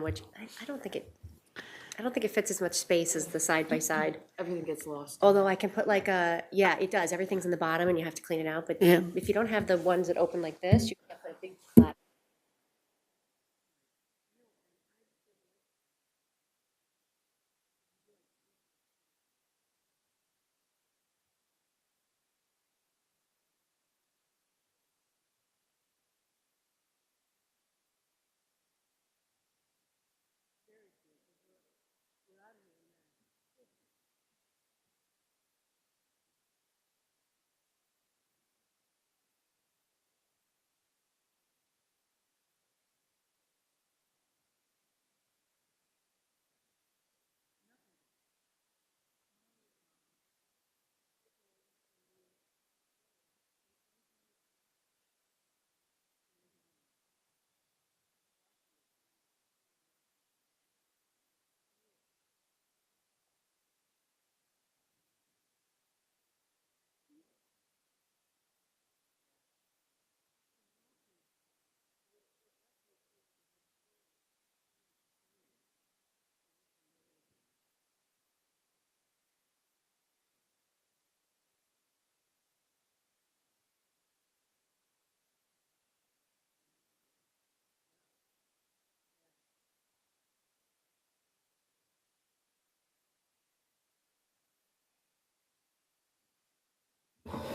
which I don't think it fits as much space as the side by side. Everything gets lost. Although I can put like yeah, it does. Everything's in the bottom and you have to clean it out. But Yeah. if you don't have the ones that open like this, you can't put a big flat.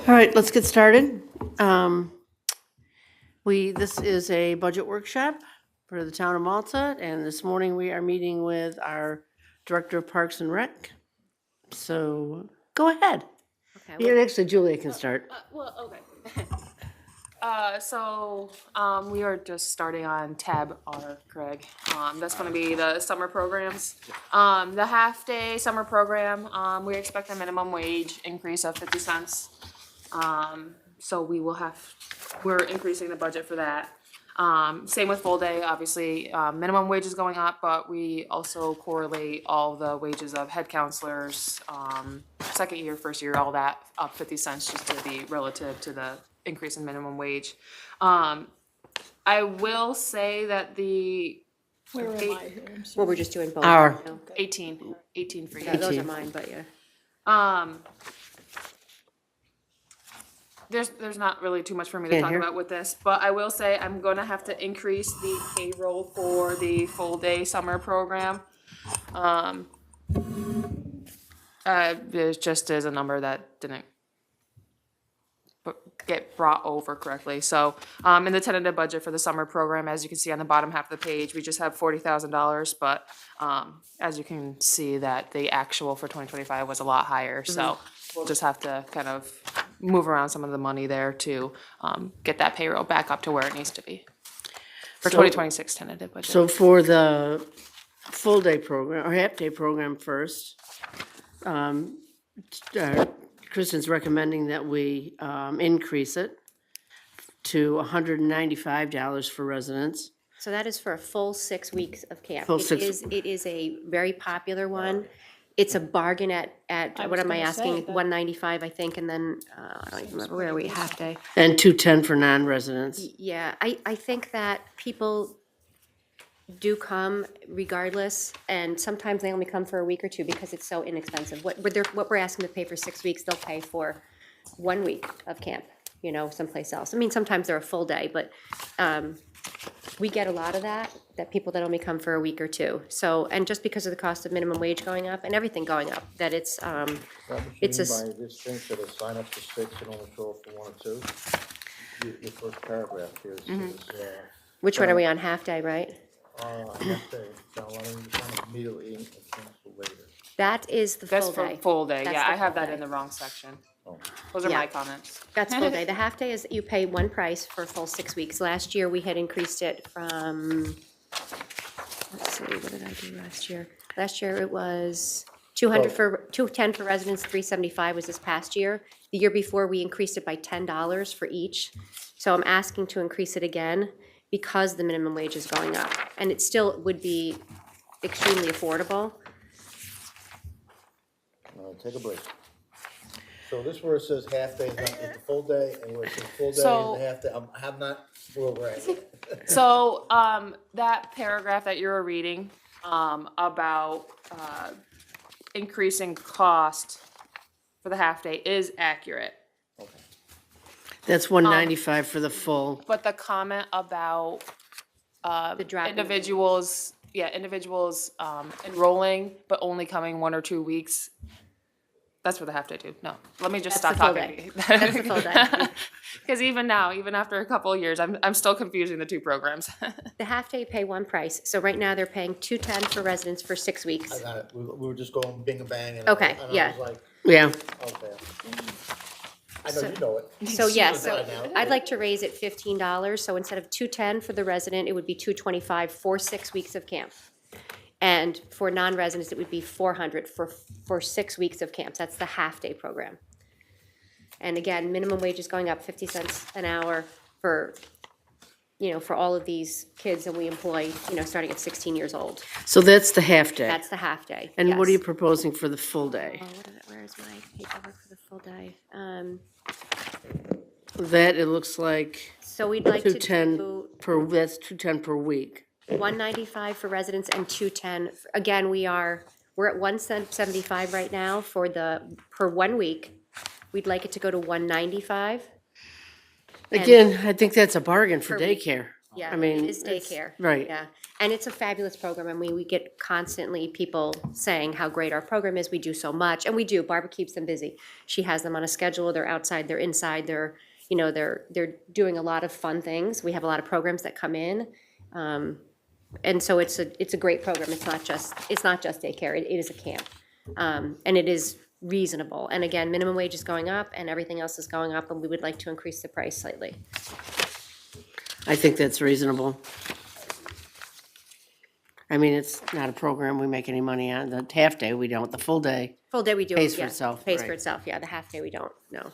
All right, let's get started. This is a budget workshop for the town of Malta, and this morning we are meeting with our Director of Parks and Rec. So, go ahead. Okay. Yeah, actually, Julia can start. Well, okay. We are just starting on tab R, Craig. That's gonna be the summer programs. The half-day summer program, we expect a minimum wage increase of 50 cents. So we're increasing the budget for that. Same with full day, obviously, minimum wage is going up, but we also correlate all the wages of head counselors, second year, first year, all that, up 50 cents just to be relative to the increase in minimum wage. I will say that Where am I here? I'm sorry. Well, we're just doing both. R. right now. 18 for Yeah, you. those are mine, but yeah. There's not really too much for me to Can't talk hear. about with this, but I will say I'm gonna have to increase the payroll for the full day summer program. There's just is a number that didn't get brought over correctly. So, in the tentative budget for the summer program, as you can see on the bottom half of the page, we just have $40,000, but, as you can see that the actual for 2025 was a lot higher, so we'll just have to kind of move around some of the money there to, get that payroll back up to where it needs to be. For So- 2026 tentative budget. So for the full-day program, or half-day program first, Kristen's recommending that we increase it to $195 for residents. So that is for a full 6 weeks of camp. Full It 6 is a very popular one. It's a bargain at, I what was am I gonna asking, say that. 195, I think, and then, I don't even remember, where are we, half day? And 210 for non-residents. Yeah, I think that people do come regardless, and sometimes they only come for a week or two because it's so inexpensive. What we're asking to pay for 6 weeks, they'll pay for 1 week of camp, someplace else. I mean, sometimes they're a full day, but we get a lot of that people that only come for a week or two. So, and just because of the cost of minimum wage going up and everything going up, that it's Is that what you It's a mean s- by this thing, should have signed up for 6 and only show up for 1 or 2? Your first paragraph here says, which one are we on, half day, right? next day, shall allow you to sign immediately and cancel later. That is the That's full for day. full day, That's yeah, the I have full that day. in the wrong section. Oh. Those are Yeah. my comments. That's full day. The half day is you pay one price for a full 6 weeks. Last year, we had increased it from, let's see, what did I do last year? Last year, it was 210 for residents, 375 was this past year. The year before, we increased it by $10 for each. So I'm asking to increase it again because the minimum wage is going up. And it still would be extremely affordable. Take a break. So this where it says half day is not, it's a full day, and where it says full day So- is a half day, I'm not where we're at. So, that paragraph that you were reading, about, increasing cost for the half day is accurate. That's 195 for the full. But the comment about, The drop in- individuals, enrolling, but only coming 1 or 2 weeks, that's for the half day too. No, let me just That's stop the full talking. That's the full day. Because even now, even after a couple of years, I'm still confusing the two programs. The half-day pay one price. So right now, they're paying $210 for residents for 6 I weeks. got it, we were just going bing and bang, and Okay, and yeah. I was like, Yeah, okay. I know you know it. So yes, I so know. I'd like to raise it $15. So instead of $210 for the resident, it would be $225 for 6 weeks of camp. And for non-residents, it would be $400 for 6 weeks of camps. That's the half-day program. And again, minimum wage is going up 50 cents an hour for, for all of these kids that we employ, starting at 16 years old. so that's the half-day. That's the half-day. And what are you yes. proposing for the full day? Oh, where's my paperwork for the full day? That, it looks like So we'd like to 210 do that's 210 per week. 195 for residents and 210. Again, we're at 175 right now for per 1 week. We'd like it to go to 195. Again, I think that's a bargain for Per week. daycare. Yeah, I mean, it is it's- daycare. right. Yeah, and it's a fabulous program. I mean, we get constantly people saying how great our program is. We do so much, and we do. Barbara keeps them busy. She has them on a schedule. They're outside. They're inside. They're doing a lot of fun things. We have a lot of programs that come in, and so it's a great program. It's not just daycare. It is a camp, and it is reasonable. And again, minimum wage is going up, and everything else is going up, and we would like to increase the price slightly. I think that's reasonable. I mean, it's not a program we make any money on. The half-day, we don't. The full day, Full day we do. Pays for yeah, itself, Pays for right. itself, yeah. The half day we don't, no.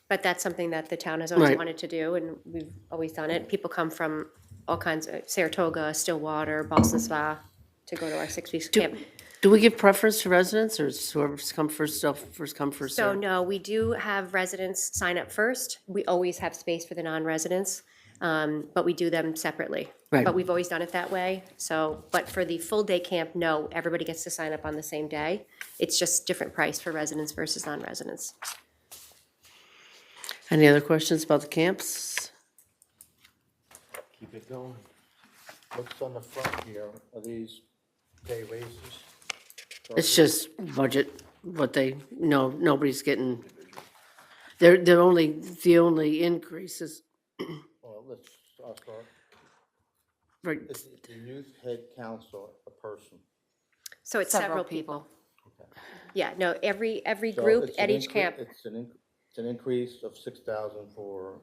But that's something that the town has always Right. wanted to do, and we've always done it. People come from all kinds of, Saratoga, Stillwater, Boston Spa, to go to our 6 weeks camp. do we give preference to residents, or is whoever's come first, first come, first So served? no, we do have residents sign up first. We always have space for the non-residents, but we do them separately. Right. But we've always done it that way, so, but for the full day camp, no, everybody gets to sign up on the same day. It's just different price for residents versus non-residents. Any other questions about the camps? Keep it going. What's on the front here, are these pay raises? It's just budget, what they, no, nobody's getting, the only increase is, Well, let's start. right, Is the youth head counselor a person? So it's several people. Okay. Yeah, no, every So group it's at an each incre- camp, It's an increase of 6,000 for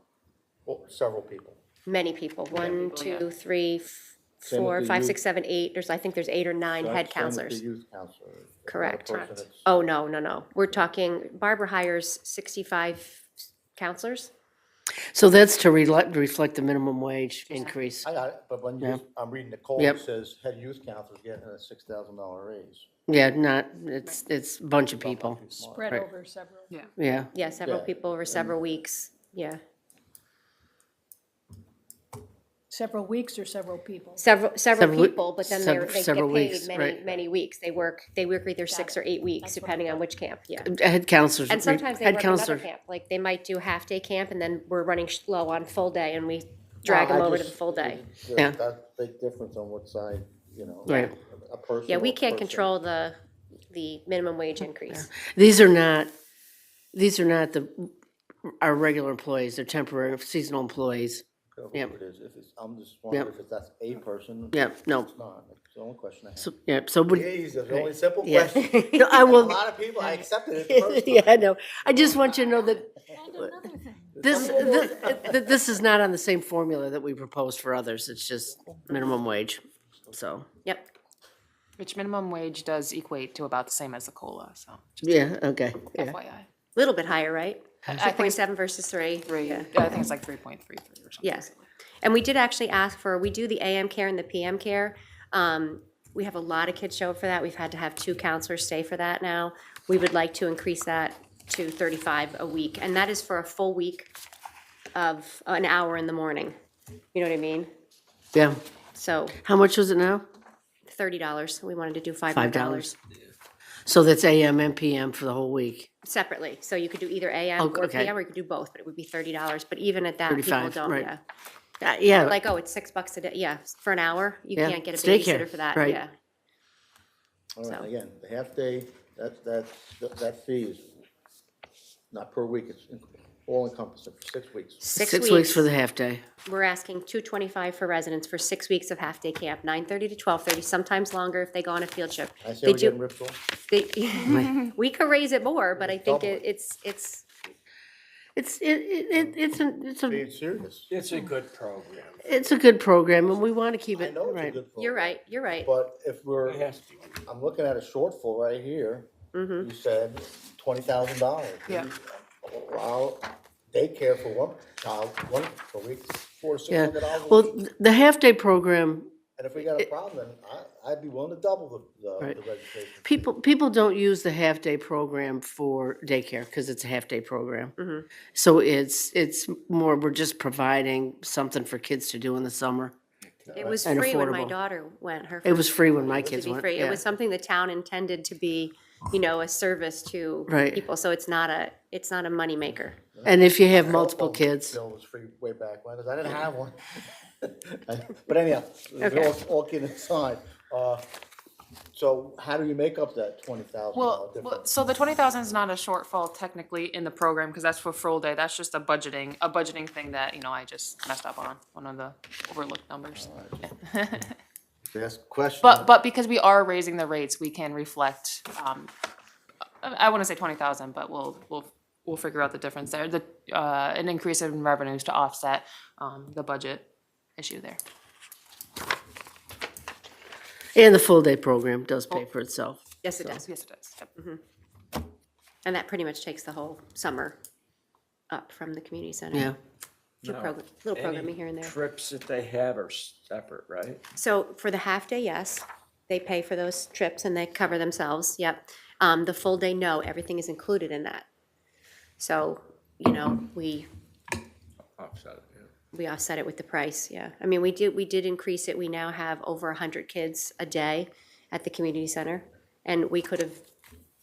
several people. many people, one, people, yeah. two, three, Same with 4, the 5, youth. 6, 7, 8, I think there's 8 or 9 So head same with counselors. the youth counselor. It's not a Correct. person Correct. that's- Oh, no, we're talking, Barbara hires 65 counselors. so that's to reflect the minimum wage increase. I got it, but when Yeah. I'm reading the code, Yep. it says head youth counselor's getting a $6,000 raise. Yeah, it's a bunch of people, Spread Right. over several. yeah. Yeah, several Yeah, people over several weeks, yeah. Several weeks or several people? Several Several wee- people, but then they get several paid weeks, many, right. many weeks. They work either 6 or 8 weeks, That's what I depending on thought. which camp, yeah. Head counselors. And sometimes they head work another counselor- camp, like they might do half-day camp and then we're running slow on full day and we drag them over to the full day. Yeah. That's a big difference on what side, Right. a person. Yeah, or we a can't person. control the minimum wage increase. These are not our regular employees, they're temporary, seasonal employees. Whoever Yep. it is, I'm just wondering Yep. if that's a person. Yeah, no, It's not, that's the only question I have. so, yeah, so would. It's the only simple Yeah. question. No, I A will, lot of people, I accepted it the first time. yeah, no, I just want you to know that And another thing. this is not on the same formula that we proposed for others, it's just minimum wage, so, Yep, Which minimum wage does equate to about the same as the COLA, so yeah, okay, yeah. FYI. little bit higher, right? I think it's 2.7 versus 3. three, Yeah. I think it's like 3.33 or something. Yes. And we did actually ask we do the AM care and the PM care. We have a lot of kids show up for that. We've had to have 2 counselors stay for that now. We would like to increase that to 35 a week, and that is for a full week of an hour in the morning. You know what I mean? Yeah. So How much was it now? $30. We wanted to do $5. $5 So that's AM and PM for the whole week. separately. So you could do either AM Oh, or okay. PM, or you could do both, but it would be $30. But even at that, people 35, don't, right. yeah. Yeah, Like, oh, it's $6 a day, yeah, for an hour, you Yeah, can't get a it's daycare, babysitter for that, right. yeah. All So- right, again, the half day, that fee is not per week, it's all encompassing for 6 weeks. 6 weeks for the half-day. We're asking $225 for residents for 6 weeks of half-day camp, 9:30 to 12:30, sometimes longer if they go on a field trip. I see They we're getting do, ripped off. we could raise it more, but I think Double it. it's, It's a, Being serious. It's a good program. it's a good program, and we want to keep I it, know it's a right. good program. you're right. But if we're, It has to be. I'm looking at a shortfall right here. You said $20,000. Yeah. Well, daycare for one child, one per week, $400 to Yeah, $600 well, a week. the half-day program, And if we got a problem, then I'd be willing to double the Right. registration. people don't use the half-day program for daycare, because it's a half-day program. Mm-hmm. So it's more, we're just providing something for kids to do in the summer. It was And free when my affordable. daughter went, her It was first free when my to kids be went, free. It yeah. was something the town intended to be, you know, a service to Right. people, so it's not a moneymaker. And if you have multiple Cell phone kids, bill was free way back when, 'cause I didn't have one. But anyhow, Okay. all kidding aside, so how do you make up that $20,000 Well, difference? so the 20,000 is not a shortfall technically in the program, because that's for full day, that's just a budgeting thing that, you know, I just messed up on, one of the overlooked numbers. Ask a question. But because we are raising the rates, we can reflect, I wouldn't say 20,000, but we'll figure out the difference there, an increase in revenues to offset, the budget issue there. and the full-day program does pay for itself. Yes, it does. Yes, it does. Yep. And that pretty much takes the whole summer up from the community center. Yeah. Little programming here and there. Trips that they have are separate, right? So for the half-day, yes, they pay for those trips and they cover themselves, yep. The full day, no, everything is included in that. So, you know, we Offset it, yeah. we offset it with the price, yeah. I mean, we did increase it. We now have over 100 kids a day at the community center. And we could have,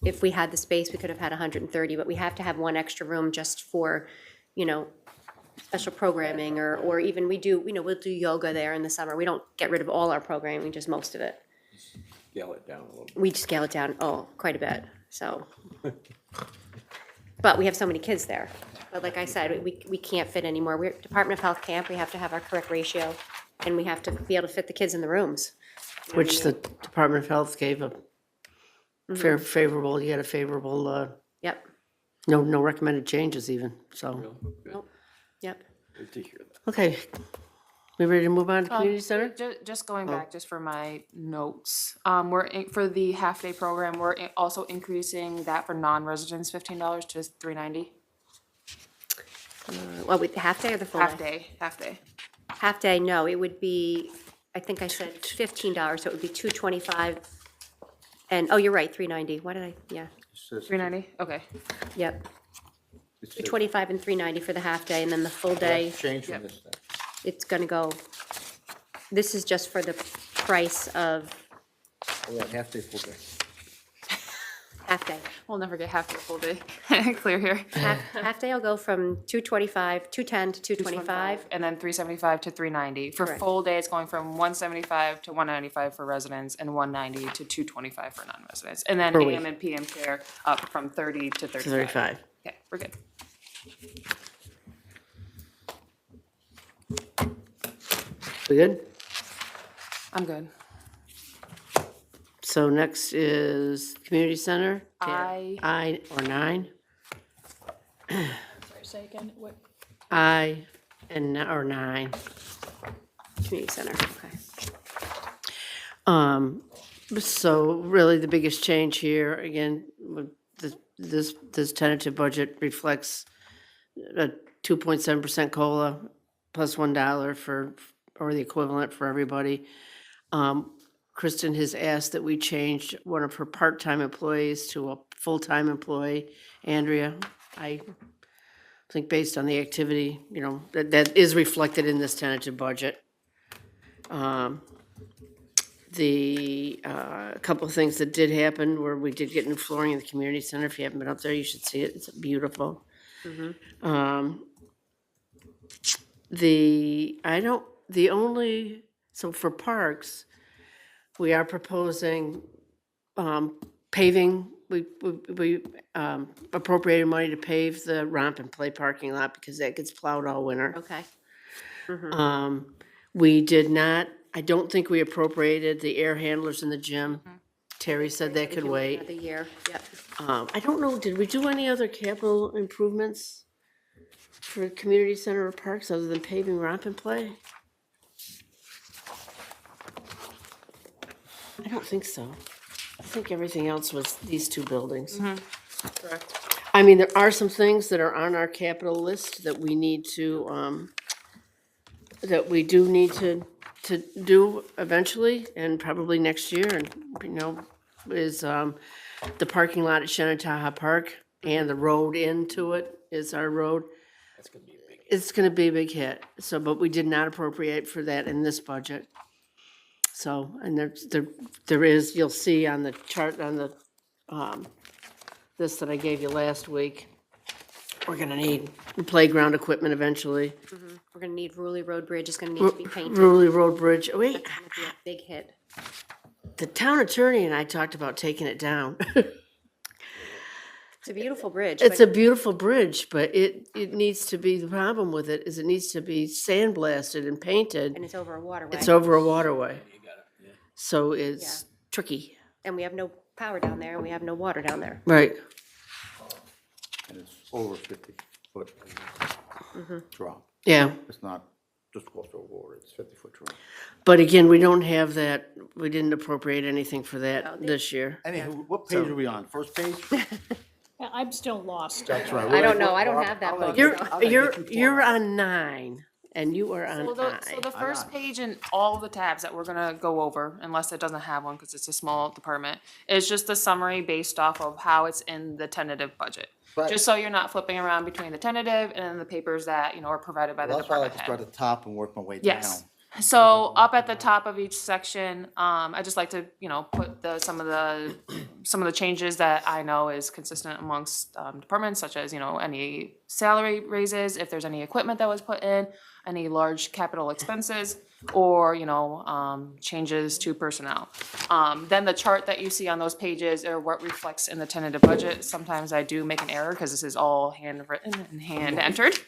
if we had the space, we could have had 130, but we have to have one extra room just for, you know, special programming or even we'll do yoga there in the summer. We don't get rid of all our programming, just most of it. Scale it down a little bit. We scale it down, quite a bit, so. But we have so many kids there. But like I said, we can't fit anymore. We're Department of Health camp, we have to have our correct ratio, and we have to be able to fit the kids in the rooms. Which the Department of Health gave a favorable, you had a favorable, Yep, no recommended changes even, so. Good, nope, yep. good to hear that. Okay, we ready to move on to community center? Just going back, just for my notes, for the half-day program, we're also increasing that for non-residents, $15 to $390. Well, with the half-day or the full day? Half-day. Half-day, no, it would be, I think I said $15, so it would be $225. And, oh, you're right, $390. What did I, yeah, $390, okay. yep. $225 and $390 for the half-day, and then the full day. Change from this thing. It's gonna go, this is just for the price of Oh, yeah, half day, full day. half-day. We'll never get half-day, full day clear here. Half-day will go from $210 to $225. And then $375 to $390. For Correct. full day, it's going from $175 to $195 for residents and $190 to $225 for non-residents. And then Per week. AM and PM care up from 30 to 35. 35. Okay, we're good. We good? I'm good. So next is community center. I- I or 9? Sorry, say again, what, I or 9. Community center, okay. So really the biggest change here, again, with this tentative budget reflects a 2.7% COLA plus $1 or the equivalent for everybody. Kristen has asked that we change one of her part-time employees to a full-time employee. Andrea, I think based on the activity, you know, that is reflected in this tentative budget. A couple of things that did happen where we did get new flooring in the community center. If you haven't been up there, you should see it. It's beautiful. So for parks, we are proposing paving. We appropriated money to pave the romp and play parking lot because that gets plowed all winter. Okay. We did not, I don't think we appropriated the air handlers in the gym. Terry said that could wait. Another year, yep. I don't know, did we do any other capital improvements for community center or parks other than paving romp and play? I don't think so. I think everything else was these two buildings. Correct. I mean, there are some things that are on our capital list that we need to, that we do need to do eventually and probably next year, and, you know, is, the parking lot at Shenandoah Park and the road into it is our road. That's gonna be a big. It's gonna be a big hit, so, but we did not appropriate for that in this budget. So, and there is, you'll see on the chart, on the, this that I gave you last week, we're gonna need playground equipment eventually. We're gonna need Ruley Road Bridge, is gonna need to be painted. Ruley Road Bridge, wait, It's gonna be a big hit. the town attorney and I talked about taking it down. It's a beautiful bridge, It's but a beautiful bridge, but it needs to be, the problem with it is it needs to be sandblasted and painted. and it's over a waterway. It's over a waterway. So it's tricky. And we have no power down there, and we have no water down there. Right. And it's over 50-foot drop. Yeah, It's not just close to a water, it's 50-foot drop. but again, we don't have that, we didn't appropriate anything for No, that they- this year. Anywho, what page are we on? First page? Yeah, I'm still lost. That's right. I don't know, I don't have that I'll let book. you- so- I'll let you keep You're going. on 9, and you are on So I. the first page in all the tabs that we're gonna go over, unless it doesn't have one, cause it's a small department, is just a summary based off of how it's in the tentative budget. Right. Just so you're not flipping around between the tentative and the papers that, you know, are provided by the Well, that's why I like department to head. start at the top and work my way down. Yes. So up at the top of each section, I just like to, you know, put some of the changes that I know is consistent amongst departments, such as, you know, any salary raises, if there's any equipment that was put in, any large capital expenses, or, you know, changes to personnel. Then the chart that you see on those pages are what reflects in the tentative budget. Sometimes I do make an error because this is all handwritten and hand entered.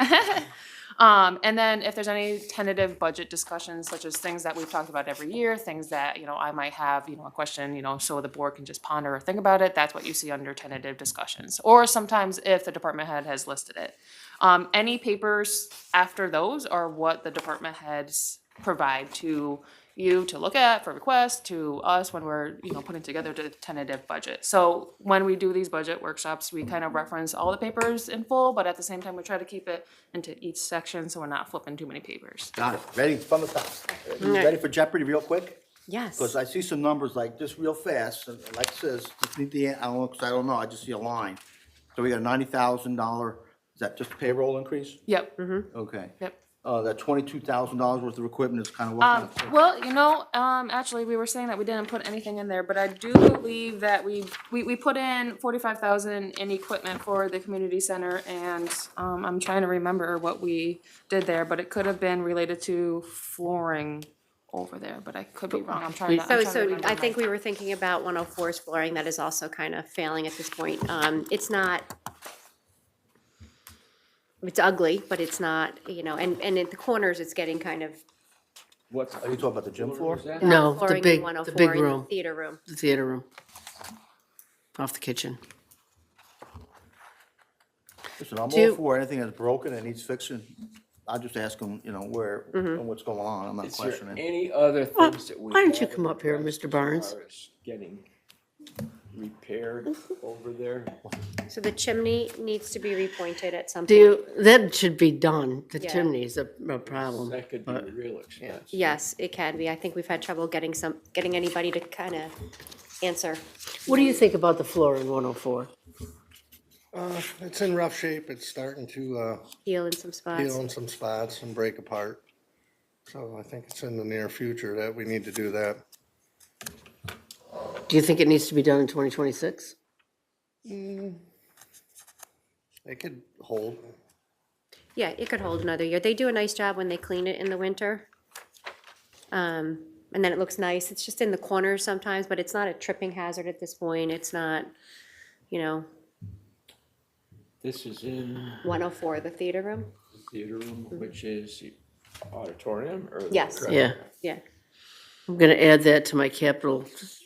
And then if there's any tentative budget discussions, such as things that we've talked about every year, things that, you know, I might have, you know, a question, you know, so the board can just ponder or think about it, that's what you see under tentative discussions. Or sometimes if the department head has listed it. Any papers after those are what the department heads provide to you to look at for requests, to us when we're, you know, putting together the tentative budget. So when we do these budget workshops, we kind of reference all the papers in full, but at the same time, we try to keep it into each section, so we're not flipping too many papers. Got it. Ready from the top. You ready for Jeopardy real quick? Yes. Because I see some numbers like this real fast, and like it says, just need the, I don't know, 'cause I don't know, I just see a line. So we got a $90,000, is that just a payroll increase? Yep, Okay. yep. That $22,000 worth of equipment is kind of looking. Well, you know, actually, we were saying that we didn't put anything in there, but I do believe that we put in 45,000 in equipment for the community center, and, I'm trying to remember what we did there, but it could have been related to flooring over there, but I could be wrong, I'm trying to So remember I now. think we were thinking about 104's flooring, that is also kind of failing at this point. It's not, it's ugly, but it's not, you know, and at the corners, it's getting kind of. What's? Are you talking about the gym floor? No, the flooring in big 104 in the room, Theater room. the theater room. Off the kitchen. Listen, I'm Do you- all for anything that's broken and needs fixing. I just ask them, you know, where, and what's going on, I'm not Is there questioning. any other things that we? why don't you haven't come up here, addressed Mr. Barnes? as far as getting repaired over there? So the chimney needs to be repointed at some Do point. you, that should be done. The Yeah. chimney's a problem. That could be but- real expensive. Yes, it can be. I think we've had trouble getting anybody to kind of answer. What do you think about the floor in 104? It's in rough shape. It's starting to Heal in some spots. heal in some spots and break apart. So I think it's in the near future that we need to do that. Do you think it needs to be done in 2026? It could hold. Yeah, it could hold another year. They do a nice job when they clean it in the winter. And then it looks nice. It's just in the corners sometimes, but it's not a tripping hazard at this point. It's not, you know, This is in 104, the theater room. the theater room, which is the auditorium or? the Yes. correct- Yeah, Yeah. I'm gonna add that to my capital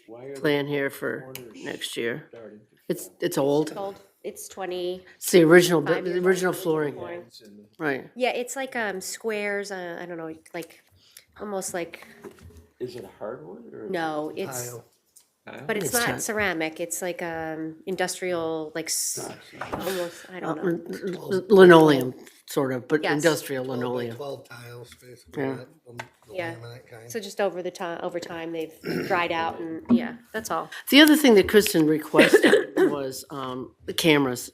Why are the plan here for corners next year. starting to It's old. Old. It's 20. It's the original, Five the years original old. flooring, Flooring. fall in the- right. Yeah, it's like squares, I don't know, like, almost like, Is it hardwood or? no, it's, Tile. Tile? but it's It's not tile. ceramic. It's like industrial, like, almost, I don't know. Linoleum, sort of, but Yes. industrial linoleum. 12 tiles, basically. Yeah. The Yeah. laminate kind. So just over time, they've dried out and, yeah, that's all. The other thing that Kristen requested was the cameras,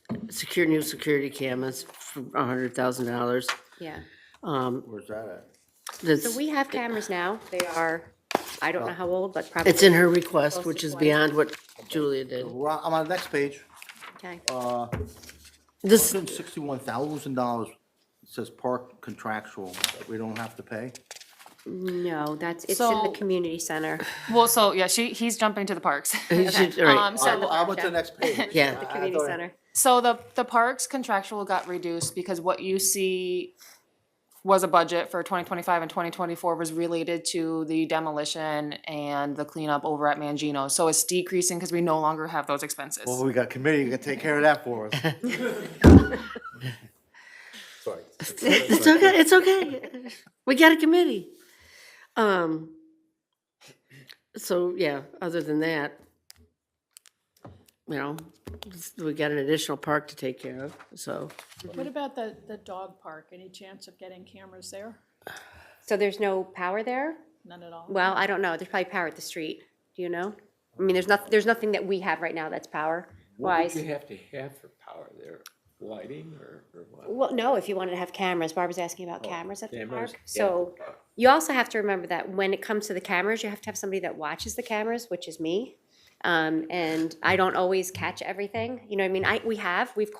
new security cameras for $100,000. Yeah. Where's that at? That's, So we have cameras now. They are, I don't know how old, but probably. it's in her request, Close to which is 20. beyond what Julia did. I'm on the next page. Okay. This, $161,000. It says park contractual that we don't have to pay. No, it's in the So- community center. Well, so yeah, he's jumping to the parks. you should- all right, So the I went to the park, next page. Yeah. The community center. So the parks contractual got reduced because what you see was a budget for 2025 and 2024 was related to the demolition and the cleanup over at Mangino. So it's decreasing because we no longer have those expenses. Well, we got a committee, you can take care of that for us. Sorry. it's okay, it's okay. We got a committee. So, yeah, other than that, we got an additional park to take care of, so. What about the dog park? Any chance of getting cameras there? So there's no power there? None at all? Well, I don't know. There's probably power at the street. Do you know? I mean, there's nothing that we have right now that's power What would wise. you have to have for power there? Lighting or what? Well, no, if you wanted to have cameras, Barbara's asking about cameras at the Cameras park. at So the park. you also have to remember that when it comes to the cameras, you have to have somebody that watches the cameras, which is me. And I don't always catch everything. You know what I mean? We've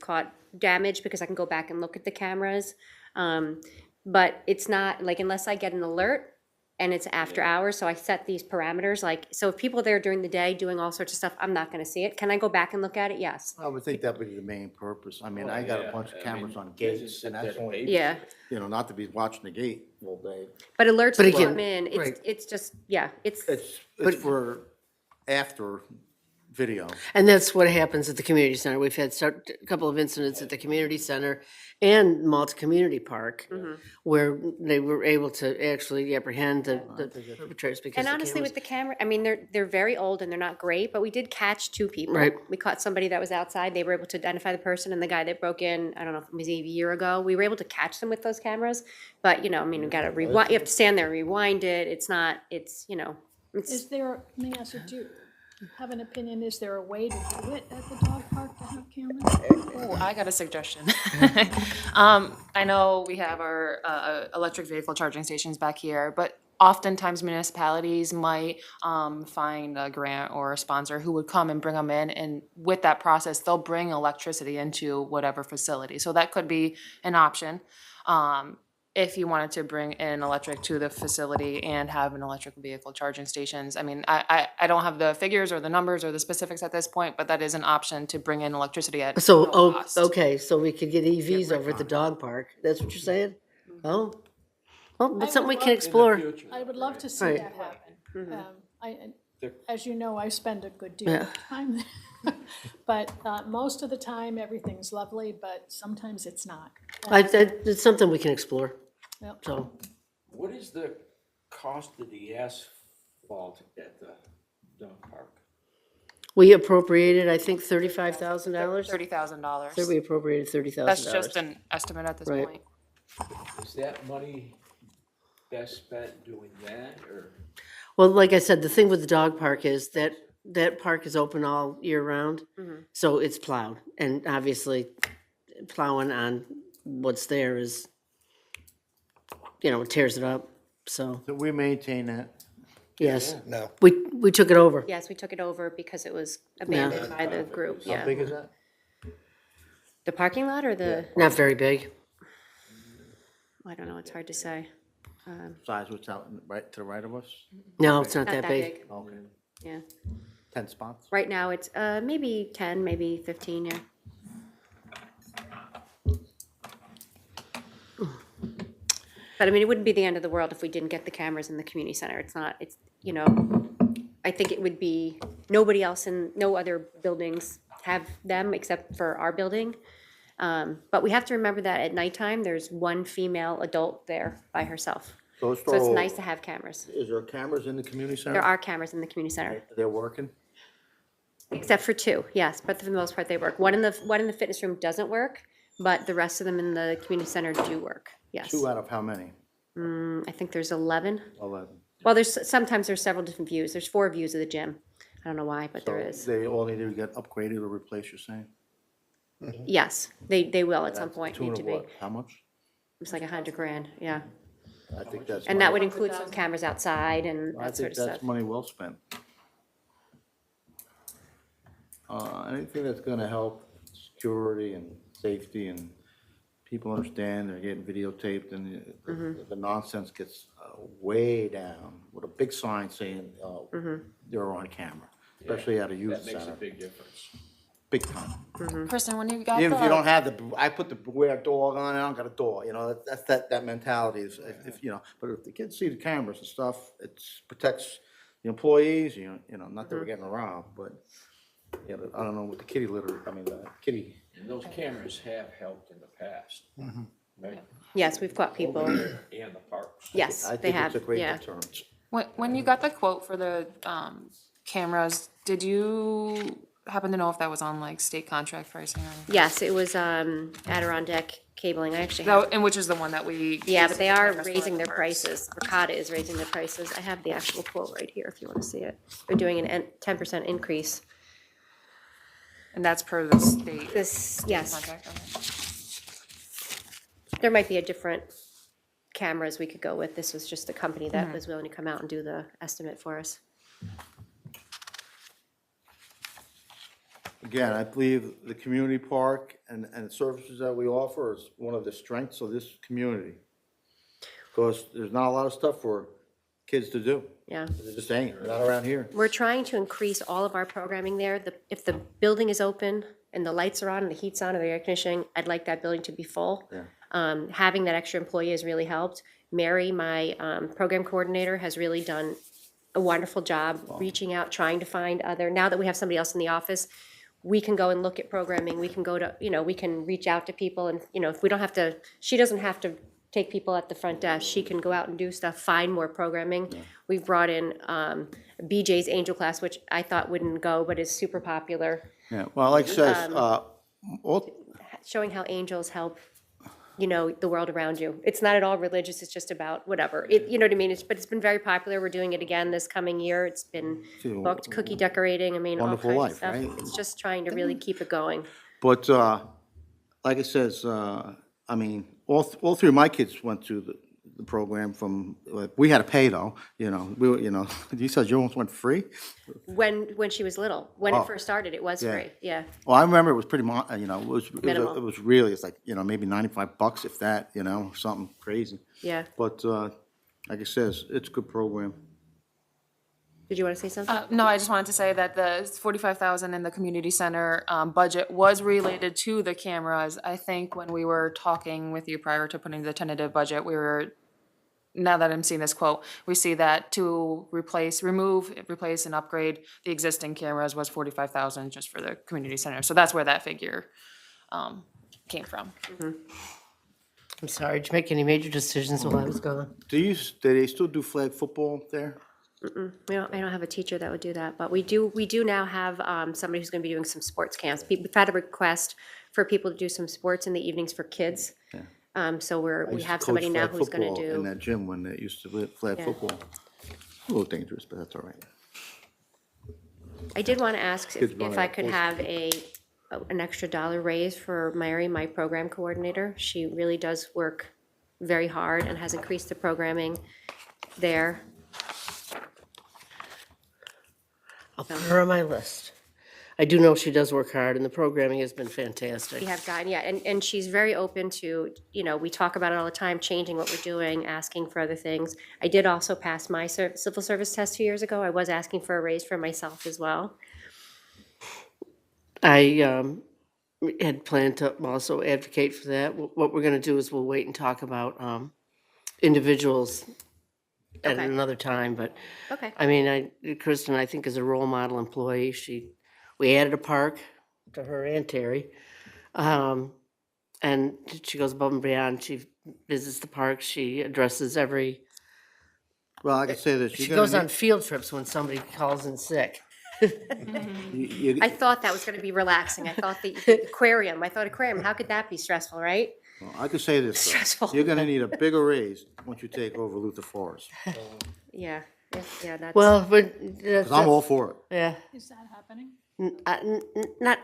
caught damage because I can go back and look at the cameras. But it's not like unless I get an alert and it's after hours, so I set these parameters, like, so if people are there during the day doing all sorts of stuff, I'm not gonna see it. Can I go back and look at it? Yes. I would think that would be the main purpose. I mean, I got a Yeah, bunch of I cameras mean, on they just gates sit and there that's and only, babysit. Yeah, not to be watching the gate all day. but alerts But will again, come in. right. It's just, yeah, it's, It's for after video. And that's what happens at the community center. We've had a couple of incidents at the community center and Malta Community Park where they were able to actually apprehend the perpetrators because and the honestly, cameras. with the camera, I mean, they're very old and they're not great, but we did catch two people. Right. We caught somebody that was outside. They were able to identify the person and the guy that broke in, I don't know if it was a year ago. We were able to catch them with those cameras. But, I mean, you gotta rewind, you have to stand there, rewind it. It's not, it's, it's, Is there, let me ask you, do you have an opinion, is there a way to do it at the dog park to have cameras? Oh, I got a suggestion. I know we have our electric vehicle charging stations back here, but oftentimes municipalities might find a grant or a sponsor who would come and bring them in, and with that process, they'll bring electricity into whatever facility. So that could be an option. If you wanted to bring in electric to the facility and have an electric vehicle charging stations. I mean, I don't have the figures or the numbers or the specifics at this point, but that is an option to bring in electricity at So, no cost. okay, so we could get EVs over at the dog park. That's what you're saying? Oh, well, that's something we can explore. I would love to see Right. that happen. And The- as you know, I spend a good deal Yeah. of time there. But most of the time, everything's lovely, but sometimes it's not. It's something we can explore, Yep. so. What is the cost of the asphalt at the dog park? We appropriated, I think, $35,000. $30,000. We appropriated $30,000. That's just an estimate at this Right. point. Is that money best spent doing that, or? Well, like I said, the thing with the dog park is that that park is open all year round. So it's plowed, and obviously plowing on what's there is, it tears it up, so, So we maintain that. yes. No. We took it over. Yes, we took it over because it was abandoned by the group, How yeah. big is that? The parking lot or the, Not very big. I don't know, it's hard to say. Size what's out right to the right of us? No, it's not Not that big. Okay. Yeah. 10 spots? Right now, it's maybe 10, maybe 15, yeah. But I mean, it wouldn't be the end of the world if we didn't get the cameras in the community center. It's not, I think it would be, no other buildings have them except for our building. But we have to remember that at nighttime, there's one female adult there by herself. So So it's nice to have cameras. Is there cameras in the community center? There are cameras in the community center. They're working? Except for two, yes, but for the most part, they work. One in the fitness room doesn't work, but the rest of them in the community center do work, yes. 2 out of how many? I think there's 11. 11. Well, sometimes there's several different views. There's 4 views of the gym. I don't know why, but there So is. they all need to get upgraded or replaced, you're saying? Yes, they will at some That's point tune need of to be. what? How much? It's like $100,000, yeah. I think that's. And that money- would include some cameras outside and I that sort think of stuff. that's money well spent. Anything that's gonna help security and safety and people understand they're getting videotaped and the nonsense gets way down with a big sign saying, they're on camera, especially at a youth That makes a center, big difference. big time. Kristen, when you got Even if you don't the, have I put the beware dog on, I don't got a dog, that's that mentality is, if, but if the kids see the cameras and stuff, it protects the employees, not that we're getting robbed, but, I don't know what the kitty litter, the kitty. And those cameras have helped in the past. Right? Yes, we've caught people. And the parks. Yes, I they think have, it's a great yeah. deterrent. when you got the quote for the, cameras, did you happen to know if that was on like state contract pricing or anything? Yes, it was Adirondack Cabling. I actually have, And which is the one that we. yeah, but they are That's raising their first. prices. Ricotta is raising their prices. I have the actual quote right here if you want to see it. They're doing an 10% increase. And that's per the state This, yes, contract, okay. there might be a different cameras we could go with. This was just a company that was willing to come out and do the estimate for us. Again, I believe the community park and the services that we offer is one of the strengths of this community. Because there's not a lot of stuff for kids to do. Yeah. There just ain't, not around here. We're trying to increase all of our programming there. If the building is open and the lights are on and the heat's on and the air conditioning, I'd like that building to be full. Yeah. Having that extra employee has really helped. Mary, my program coordinator, has really done a wonderful job reaching out, trying to find now that we have somebody else in the office, we can go and look at programming. We can go to, we can reach out to people and, if we don't have to, she doesn't have to take people at the front desk. She can go out and do stuff, find more programming. We've brought in BJ's Angel Class, which I thought wouldn't go, but is super popular, Yeah, well, like it says, all, showing how angels help, the world around you. It's not at all religious, it's just about whatever. You know what I mean? But it's been very popular. We're doing it again this coming year. It's been booked, cookie decorating, all Wonderful kinds of life, stuff. right? It's just trying to really keep it going. but, like it says, all 3 of my kids went through the program from, we had to pay though, we were, you said yours went free? When she was little, when Oh. it first started, it was Yeah. free, yeah. Well, I remember it was pretty, Minimal. it was really, it's like, maybe $95 if that, something crazy. Yeah. But, like it says, it's a good program. Did you want to say something? No, I just wanted to say that the 45,000 in the community center budget was related to the cameras. I think when we were talking with you prior to putting the tentative budget, now that I'm seeing this quote, we see that to replace and upgrade the existing cameras was 45,000 just for the community center. So that's where that figure came from. I'm sorry, did you make any major decisions while I was gone? Do they still do flag football there? I don't have a teacher that would do that, but we do now have somebody who's gonna be doing some sports camps. We've had a request for people to do some sports in the evenings for kids. So I we used to have coach somebody now flag who's gonna football In do, that gym when they used to play flag Yeah. football. A little dangerous, but that's all right. I did wanna ask Kids if running I up could post- have an extra dollar raise for Mary, my program coordinator. She really does work very hard and has increased the programming there. I'll put her on my list. I do know she does work hard, and the programming has been fantastic. We have gotten, yeah, and she's very open to, we talk about it all the time, changing what we're doing, asking for other things. I did also pass my civil service test 2 years ago. I was asking for a raise for myself as well. I had planned to also advocate for that. What we're gonna do is we'll wait and talk about individuals at Okay. another time, but Okay. I mean, Kristen, I think is a role model employee. We added a park to her and Terry. And she goes above and beyond. She visits the park. She addresses Well, I can say this, she you're goes gonna on field trips when somebody calls in sick. I thought that was gonna be relaxing. I thought the aquarium, how could that be stressful, right? I could say this, Stressful. though. You're gonna need a bigger raise once you take over Luther Forest. Yeah, that's. Well, but Cause I'm all for it. yeah, Is that happening? not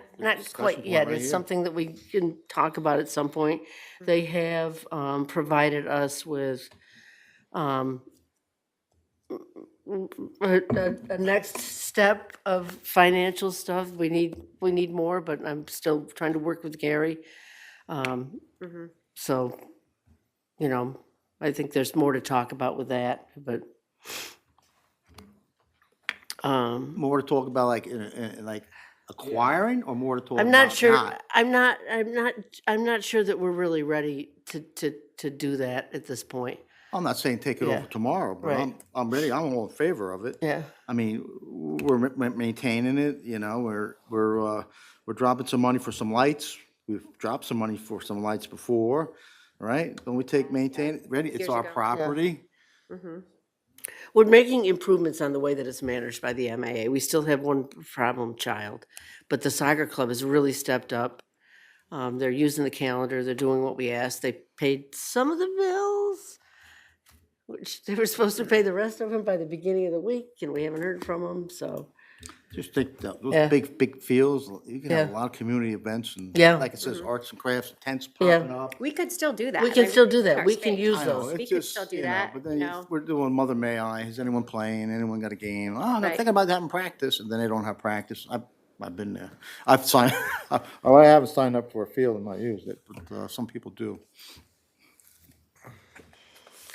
quite point yet. right It's here. something that we can talk about at some point. They have provided us with a next step of financial stuff. We need more, but I'm still trying to work with Gary. So, I think there's more to talk about with that, but More to talk about like, like acquiring or more to talk about I'm not sure, not? I'm not sure that we're really ready to do that at this point. I'm not saying take it Yeah. over tomorrow, but Right. I'm ready, I'm all in favor of it. Yeah. I mean, we're maintaining it, we're dropping some money for some lights. We've dropped some money for some lights before, right? Don't we maintain it, ready, it's Years our ago. property. We're making improvements on the way that it's managed by the MAA. We still have one problem child, but the soccer club has really stepped up. They're using the calendar, they're doing what we asked. They paid some of the bills, which they were supposed to pay the rest of them by the beginning of the week, and we haven't heard from them, so. Just think that those Yeah. big fields, you can have a Yeah. lot of community events and Yeah. like it says, arts and crafts, tents Yeah. popping up. We could still do that. We I can mean, still do that. our We can space. use I know, those. it's We could just, still do you know, that, But then you know. we're doing Mother May I, is anyone playing, anyone got a game? Oh, I'm Right. thinking about having practice, and then they don't have practice. I've been there. I've signed, I haven't signed up for a field and not used it, but some people do.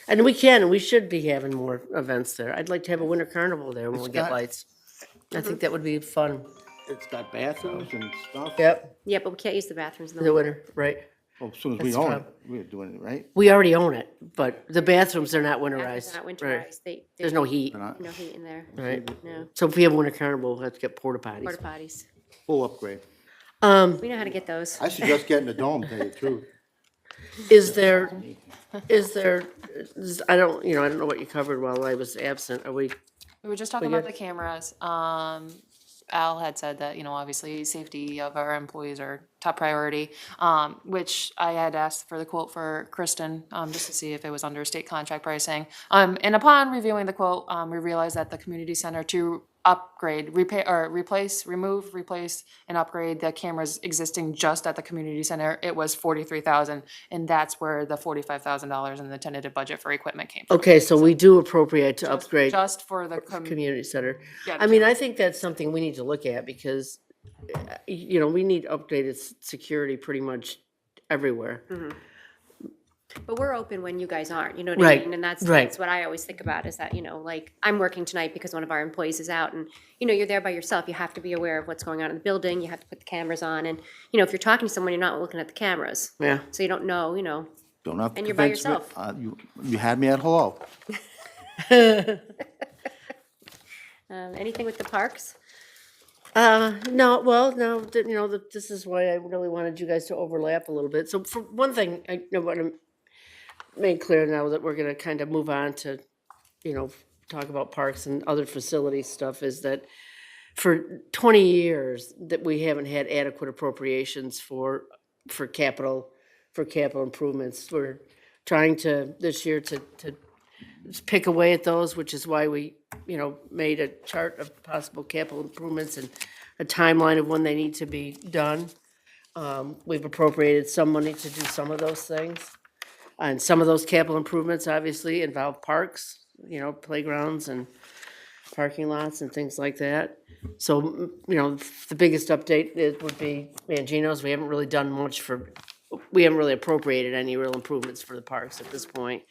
And we should be having more events there. I'd like to have a winter carnival there when we get got- lights. I think that would be fun. It's got bathrooms and stuff. Yep, Yeah, but we can't use the bathrooms in the the winter, right. Well, as soon as we That's own fun. it, we're doing it, right? We already own it, but the bathrooms are not bathrooms winterized. are not Right. winterized. They There's no heat, And I- no heat in there. right? No So if we have a winter carnival, we'll have to get porta porta potties. potties. Full upgrade. We know how to get those. I suggest getting a dome, to tell you the truth. Is there, I don't know what you covered while I was absent. Are we, We were just talking We about good? the cameras. Al had said that, obviously safety of our employees are top priority, which I had asked for the quote for Kristen, just to see if it was under state contract pricing. And upon reviewing the quote, we realized that the community center to upgrade, replace, and upgrade the cameras existing just at the community center, it was $43,000, and that's where the $45,000 in the tentative budget for equipment came from. okay, so we do appropriate to upgrade Just for the community center. Yeah, I mean, I think that's something we need to look at because, we need updated security pretty much everywhere. But we're open when you guys aren't, you know what I Right, mean? And that's right. what I always think about is that, like, I'm working tonight because one of our employees is out and, you're there by yourself. You have to be aware of what's going on in the building. You have to put the cameras on. And, if you're talking to someone, you're not looking at the cameras. Yeah. So you don't know, Don't have to And you're by convince me. yourself. You had me at hello. anything with the parks? No, well, no, this is why I really wanted you guys to overlap a little bit. So for one thing, I want to make clear now that we're gonna kind of move on to, talk about parks and other facility stuff, is that for 20 years that we haven't had adequate appropriations for capital, improvements. We're trying to, this year, to pick away at those, which is why we, made a chart of possible capital improvements and a timeline of when they need to be done. We've appropriated some money to do some of those things. And some of those capital improvements obviously involve parks, playgrounds and parking lots and things like that. So, the biggest update would be Mangino's. We haven't really done much we haven't really appropriated any real improvements for the parks at this point.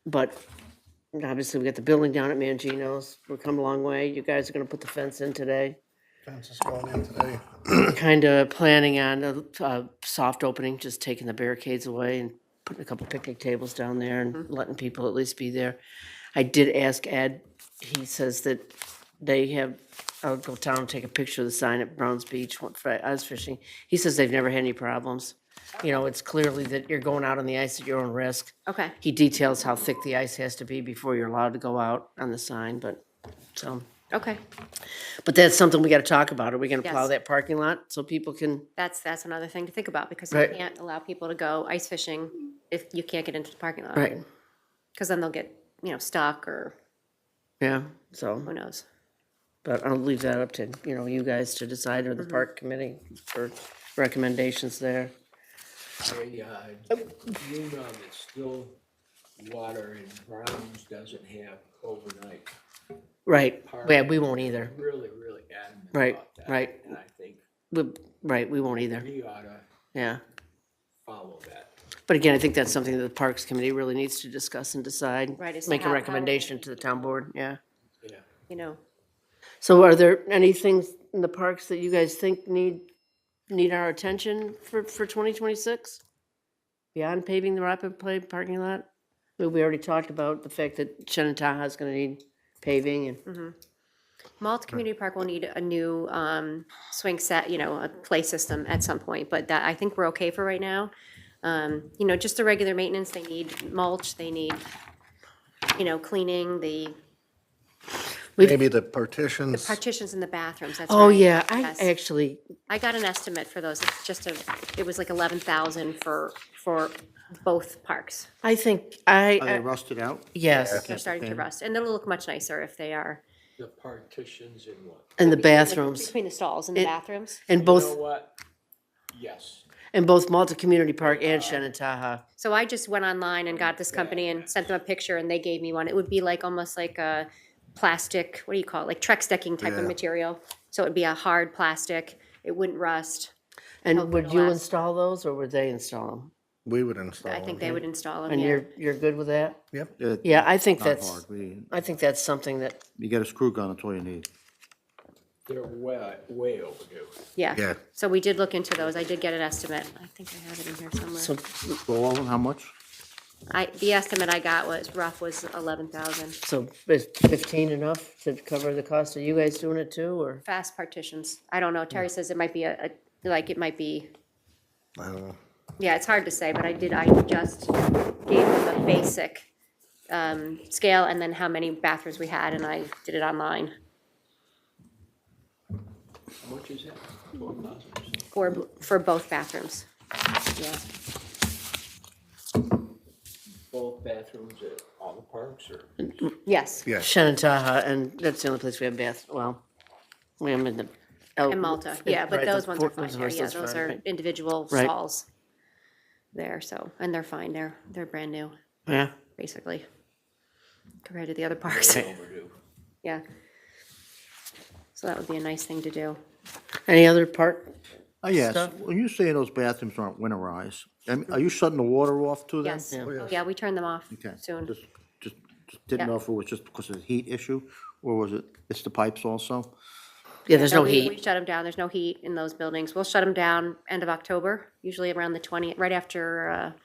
But obviously we got the building down at Mangino's. We're come a long way. You guys are gonna put the fence in today. Fence is going in today. Kind of planning on a soft opening, just taking the barricades away and putting a couple picnic tables down there and letting people at least be there. I did ask Ed, he says that I'll go down and take a picture of the sign at Browns Beach for ice fishing. He says they've never had any problems. It's clearly that you're going out on the ice at your own risk. Okay, He details how thick the ice has to be before you're allowed to go out on the sign, but that's something we gotta talk about. Are we gonna plow Yes. that parking lot so people can, that's another thing to think about, because you Right. can't allow people to go ice fishing if you can't get into the parking lot. right, Because then they'll get, stuck or yeah, so, who knows. but I'll leave that up to, you guys to decide, or the park committee for recommendations there. You know that still water in Browns doesn't have overnight. Right, yeah, we won't either. Really, really adamant Right, about that. right. And I think We won't either, we ought to yeah. follow that. But again, I think that's something that the Parks Committee really needs to discuss and decide. Right, is to Make a how- recommendation to the town board, yeah. Yeah. So are there any things in the parks that you guys think need our attention for 2026? Beyond paving the Rapid Play parking lot? We already talked about the fact that Shenandoah is gonna need paving and, Malta Community Park will need a new swing set, a play system at some point, but that, I think we're okay for right now. Just the regular maintenance, they need mulch, they need, cleaning, the Maybe the partitions. partitions in the bathrooms, that's oh right. yeah, Yes. I I got an estimate for those, it's just it was like 11,000 for both parks. think, Are they rusted out? yes, They're starting to rust, and they'll look much nicer if they are. The partitions and what? and the bathrooms, Between the stalls and the It- bathrooms. and You know both, what? Yes. Malta Community Park and Shenandoah. So I just went online and got this company and sent them a picture, and they gave me one. It would be like, almost like a plastic, what do you call it, like Trex decking type of Yeah. material. So it would be a hard plastic, it wouldn't rust. And Hope would it'll you last. install those, or would they install them? We would install I think them. they would install them, And yeah. you're good with that? Yep. Yeah, I think Not that's, hard. I think that's something that, You get a screw gun, that's all you need. They're way overdue. Yeah. Yeah. So we did look into those. I did get an estimate. I think I have it in here somewhere. so, For all of them, how much? The estimate I got was 11,000. so is 15 enough to cover the cost? Are you guys doing it too, or? Fast partitions. I don't know. Terry says it might be it might be, I don't know. yeah, it's hard to say, but I just gave them the basic scale and then how many bathrooms we had, and I did it online How much is that? 12,000. for both bathrooms. Yeah. Both bathrooms at all the parks or? Yes. Yeah. Shenandoah, and that's the only place we have we have in the. And Malta. Yeah, but right, those the ones are Fort- fine. Yeah, those those fine, are right. individual Right. stalls there, so, and they're fine. They're brand new, Yeah, basically, compared to the other parks. Overdue. Yeah. So that would be a nice thing to do. any other park? Oh, yes, Stuff. when you say those bathrooms aren't winterized, are you shutting the water off to them? Yes. Oh, yeah, we turn them off Okay. soon. Just didn't know if it was just because of the heat issue, or was it's the pipes also? Yeah, there's no We heat. shut them down. There's no heat in those buildings. We'll shut them down end of October, usually around the 20th, right after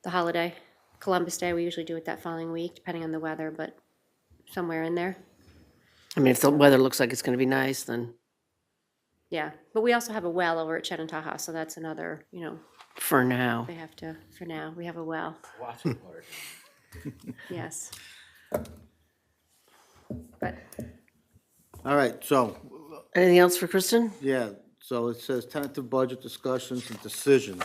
the holiday. Columbus Day, we usually do it that following week, depending on the weather, but somewhere in there. I mean, if the weather looks like it's gonna be nice, then Yeah, but we also have a well over at Shenandoah, so that's another, for now. they have to, for now, we have a well, Lots of water. yes. But All right, so, Anything else for Kristen? yeah, so it says tentative budget discussions and decisions.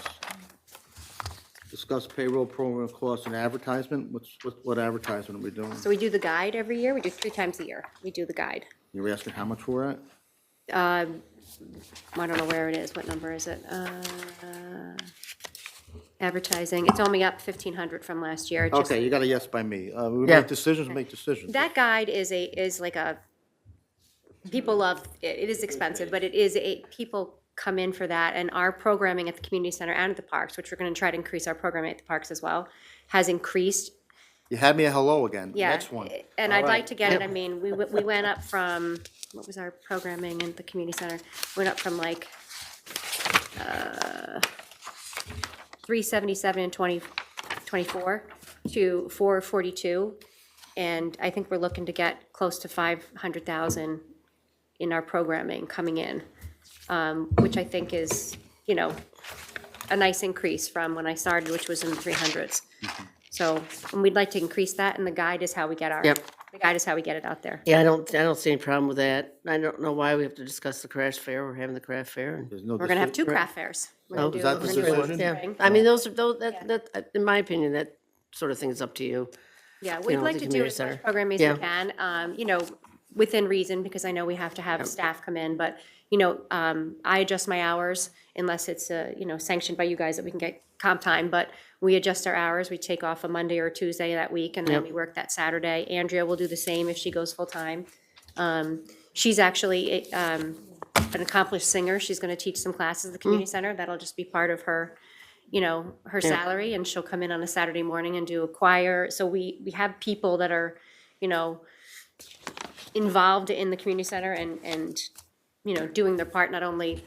Discuss payroll program costs and advertisement. What advertisement are we doing? so we do the guide every year. We do 3 times a year. We do the guide. You were asking how much we're at? I don't know where it is. What number is it? Advertising. It's only up 1,500 from last year. It just- Okay, you got a yes by me. We Yeah. make decisions, we make decisions. That guide is like a, people love, it is expensive, but it is people come in for that, and our programming at the community center and at the parks, which we're gonna try to increase our programming at the parks as well, has increased. You had me a hello again. Yeah, Next one. and All I'd like right. to get it, I mean, we went up from, what was our programming in the community center? Went up from like, 377 in 2024 to 442. And I think we're looking to get close to 500,000 in our programming coming in, which I think is, you know, a nice increase from when I started, which was in the 300s. So, and we'd like to increase that, and the guide is how we get our, Yep. the guide is how we get it out there. Yeah, I don't see any problem with that. I don't know why we have to discuss the craft fair. We're having the craft fair. And There's no We're gonna have 2 decision. craft fairs. We're Oh, gonna is that we're the gonna do it in decision? Yeah, spring. I mean, that, in my opinion, that sort of thing is up to you. Yeah, we'd know, like the to do community as much center. programming as Yeah. we can, you know, within reason, because I know we have to have staff come in, but, you know, I adjust my hours unless it's, you know, sanctioned by you guys that we can get comp time, but we adjust our hours, we take off a Monday or Tuesday that week, and then Yep. we work that Saturday. Andrea will do the same if she goes full-time. She's actually, an accomplished singer, she's gonna teach some classes at the community center, that'll just be part of her, you know, her salary, and she'll come in on a Saturday morning and do a choir. So we have people that are, you know, involved in the community center and, you know, doing their part, not only,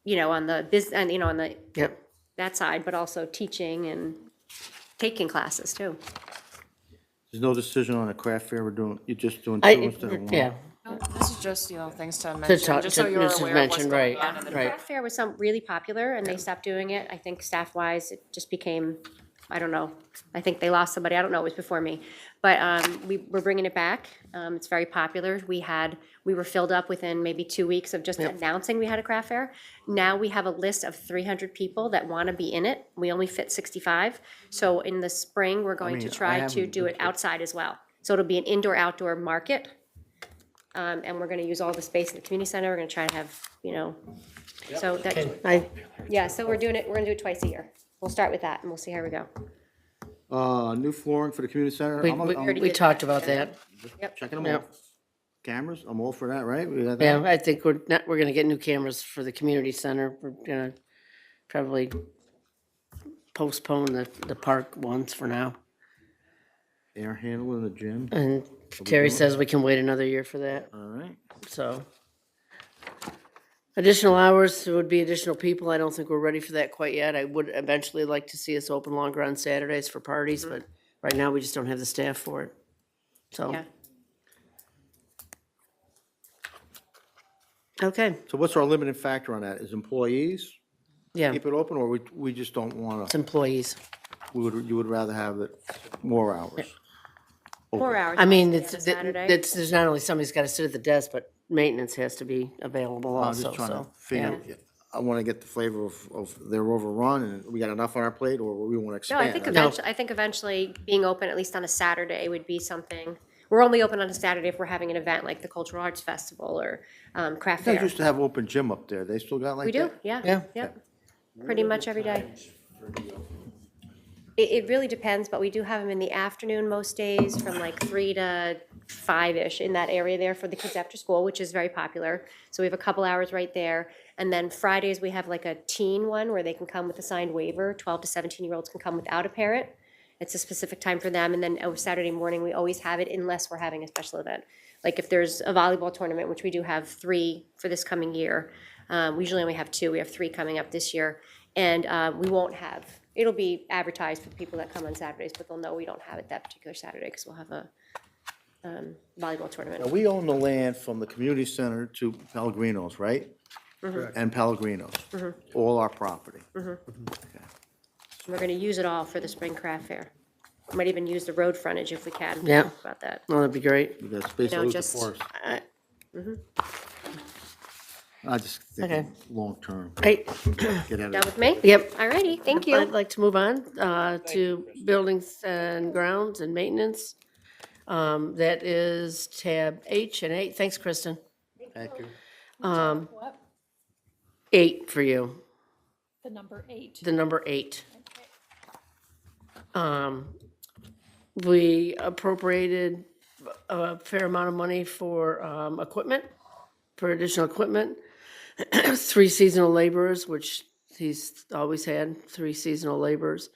you know, on the and, you know, on the, Yep. that side, but also teaching and taking classes too. There's no decision on a craft fair. You're just doing 2 I, instead of 1. yeah, This is just, you know, things to mention, talk- just so to- you're just to aware of what's mention, going right, on in the right. Craft fair was really popular, and they stopped doing it. I think staff-wise, it just became, I don't know. I think they lost somebody. I don't know, it was before me. But we're bringing it back. It's very popular. We were filled up within maybe 2 weeks of just announcing we had a craft fair. Now we have a list of 300 people that want to be in it. We only fit 65. So in the spring, we're going to mean, I try to haven't do it outside as well. So it'll be an indoor-outdoor market. And we're gonna use all the space in the community center. We're gonna try to have, you know, so that, yeah, so we're gonna do it twice a year. We'll start with that and we'll see how we go. New flooring for the community center. we, I'm we, already we did talked that. about that. checking them Yep. off. Cameras, I'm all for that, right? We got that? Yeah, I think we're gonna get new cameras for the community center. We're gonna probably postpone the park ones for now. Air handle in the gym. And Terry says we can wait another year for that, All right. so. Additional hours would be additional people. I don't think we're ready for that quite yet. I would eventually like to see us open longer on Saturdays for parties, but right now we just don't have the staff for it. So, Yeah. okay, So what's our limiting factor on that? Is employees yeah, keep it open, or we just don't want it's to, employees. you would rather have it more hours? 4 hours. I mean, on it's, Saturday. there's not only somebody's gotta sit at the desk, but maintenance has to be available I'm also, just trying to so. figure, I want to get the flavor of they're overrun and we got enough on our plate, or we want to No, expand. I think eventually being open at least on a Saturday would be something. We're only open on a Saturday if we're having an event like the Cultural Arts Festival or craft They fair. used to have open gym up there. They still got like We that? do, yeah. Yeah. Yep. Pretty much every day. It really depends, but we do have them in the afternoon most days from like 3 to 5-ish in that area there for the kids after school, which is very popular. So we have a couple hours right there. And then Fridays, we have like a teen one where they can come with a signed waiver. 12 to 17-year-olds can come without a parent. It's a specific time for them. And then Saturday morning, we always have it unless we're having a special event. Like if there's a volleyball tournament, which we do have 3 for this coming year. We usually only have 2. We have 3 coming up this year. And we won't have, it'll be advertised for the people that come on Saturdays, but they'll know we don't have it that particular Saturday because we'll have a volleyball tournament. Now, we own the land from the community center to Pellegrino's, right? And Pellegrino's, all our property. We're gonna use it all for the spring craft fair. Might even use the road frontage if we can. Yeah. About that. Well, that'd be great. You got space You to know, lose the just- forest. I- I just think Okay. long-term, Hey, get out Done of with me? yep. Alrighty, thank I'd you. like to move on to buildings and grounds and maintenance. That is tab H and 8. Thanks, Kristen. Thank you. What? 8 for you, The number 8. the number 8. We appropriated a fair amount of money for equipment, for additional equipment. 3 seasonal laborers, which he's always had, 3 seasonal laborers.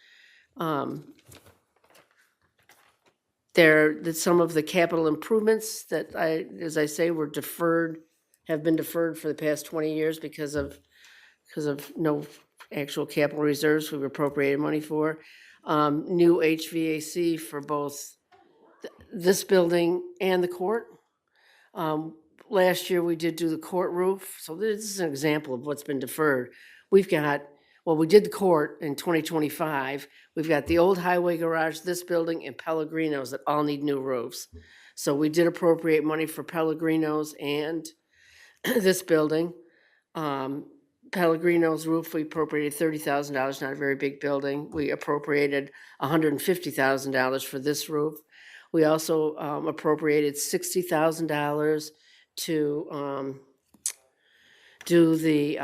That some of the capital improvements that as I say, were deferred, have been deferred for the past 20 years because of no actual capital reserves we've appropriated money for. New HVAC for both this building and the court. Last year, we did do the court roof, so this is an example of what's been deferred. We've got, well, we did the court in 2025. We've got the old highway garage, this building, and Pellegrinos that all need new roofs. So we did appropriate money for Pellegrinos and this building. Pellegrino's roof, we appropriated $30,000, not a very big building. We appropriated $150,000 for this roof. We also appropriated $60,000 to do the,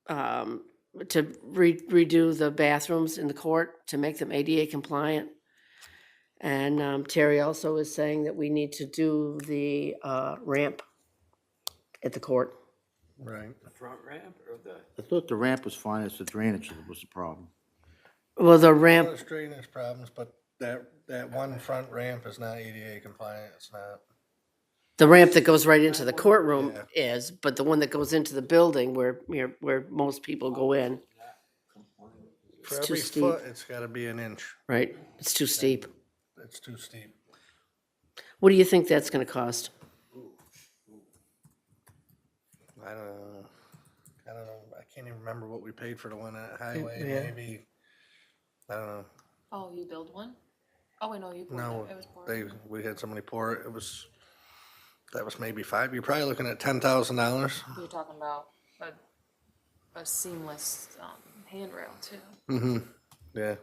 to redo the bathrooms in the court to make them ADA compliant. And Terry also is saying that we need to do the ramp at the court. Right. The front ramp or the? I thought the ramp was fine, it's the drainage that was the problem. Well, the ramp, There's drainage problems, but that one front ramp is not ADA compliant, it's not. the ramp that goes right into the courtroom is, but the one that goes into the building where most people go in, For It's too every steep. foot, it's gotta be an inch. right? It's too steep. It's too steep. What do you think that's gonna cost? I don't know. I can't even remember what we paid for the one at Highway, Yeah. maybe. I don't know. Oh, you build one? Oh, wait, no, you poured No, it. It was poured. we had somebody pour it. That was maybe 5. You're probably looking at $10,000. You're talking about a seamless handrail too. Mm-hmm. Yeah.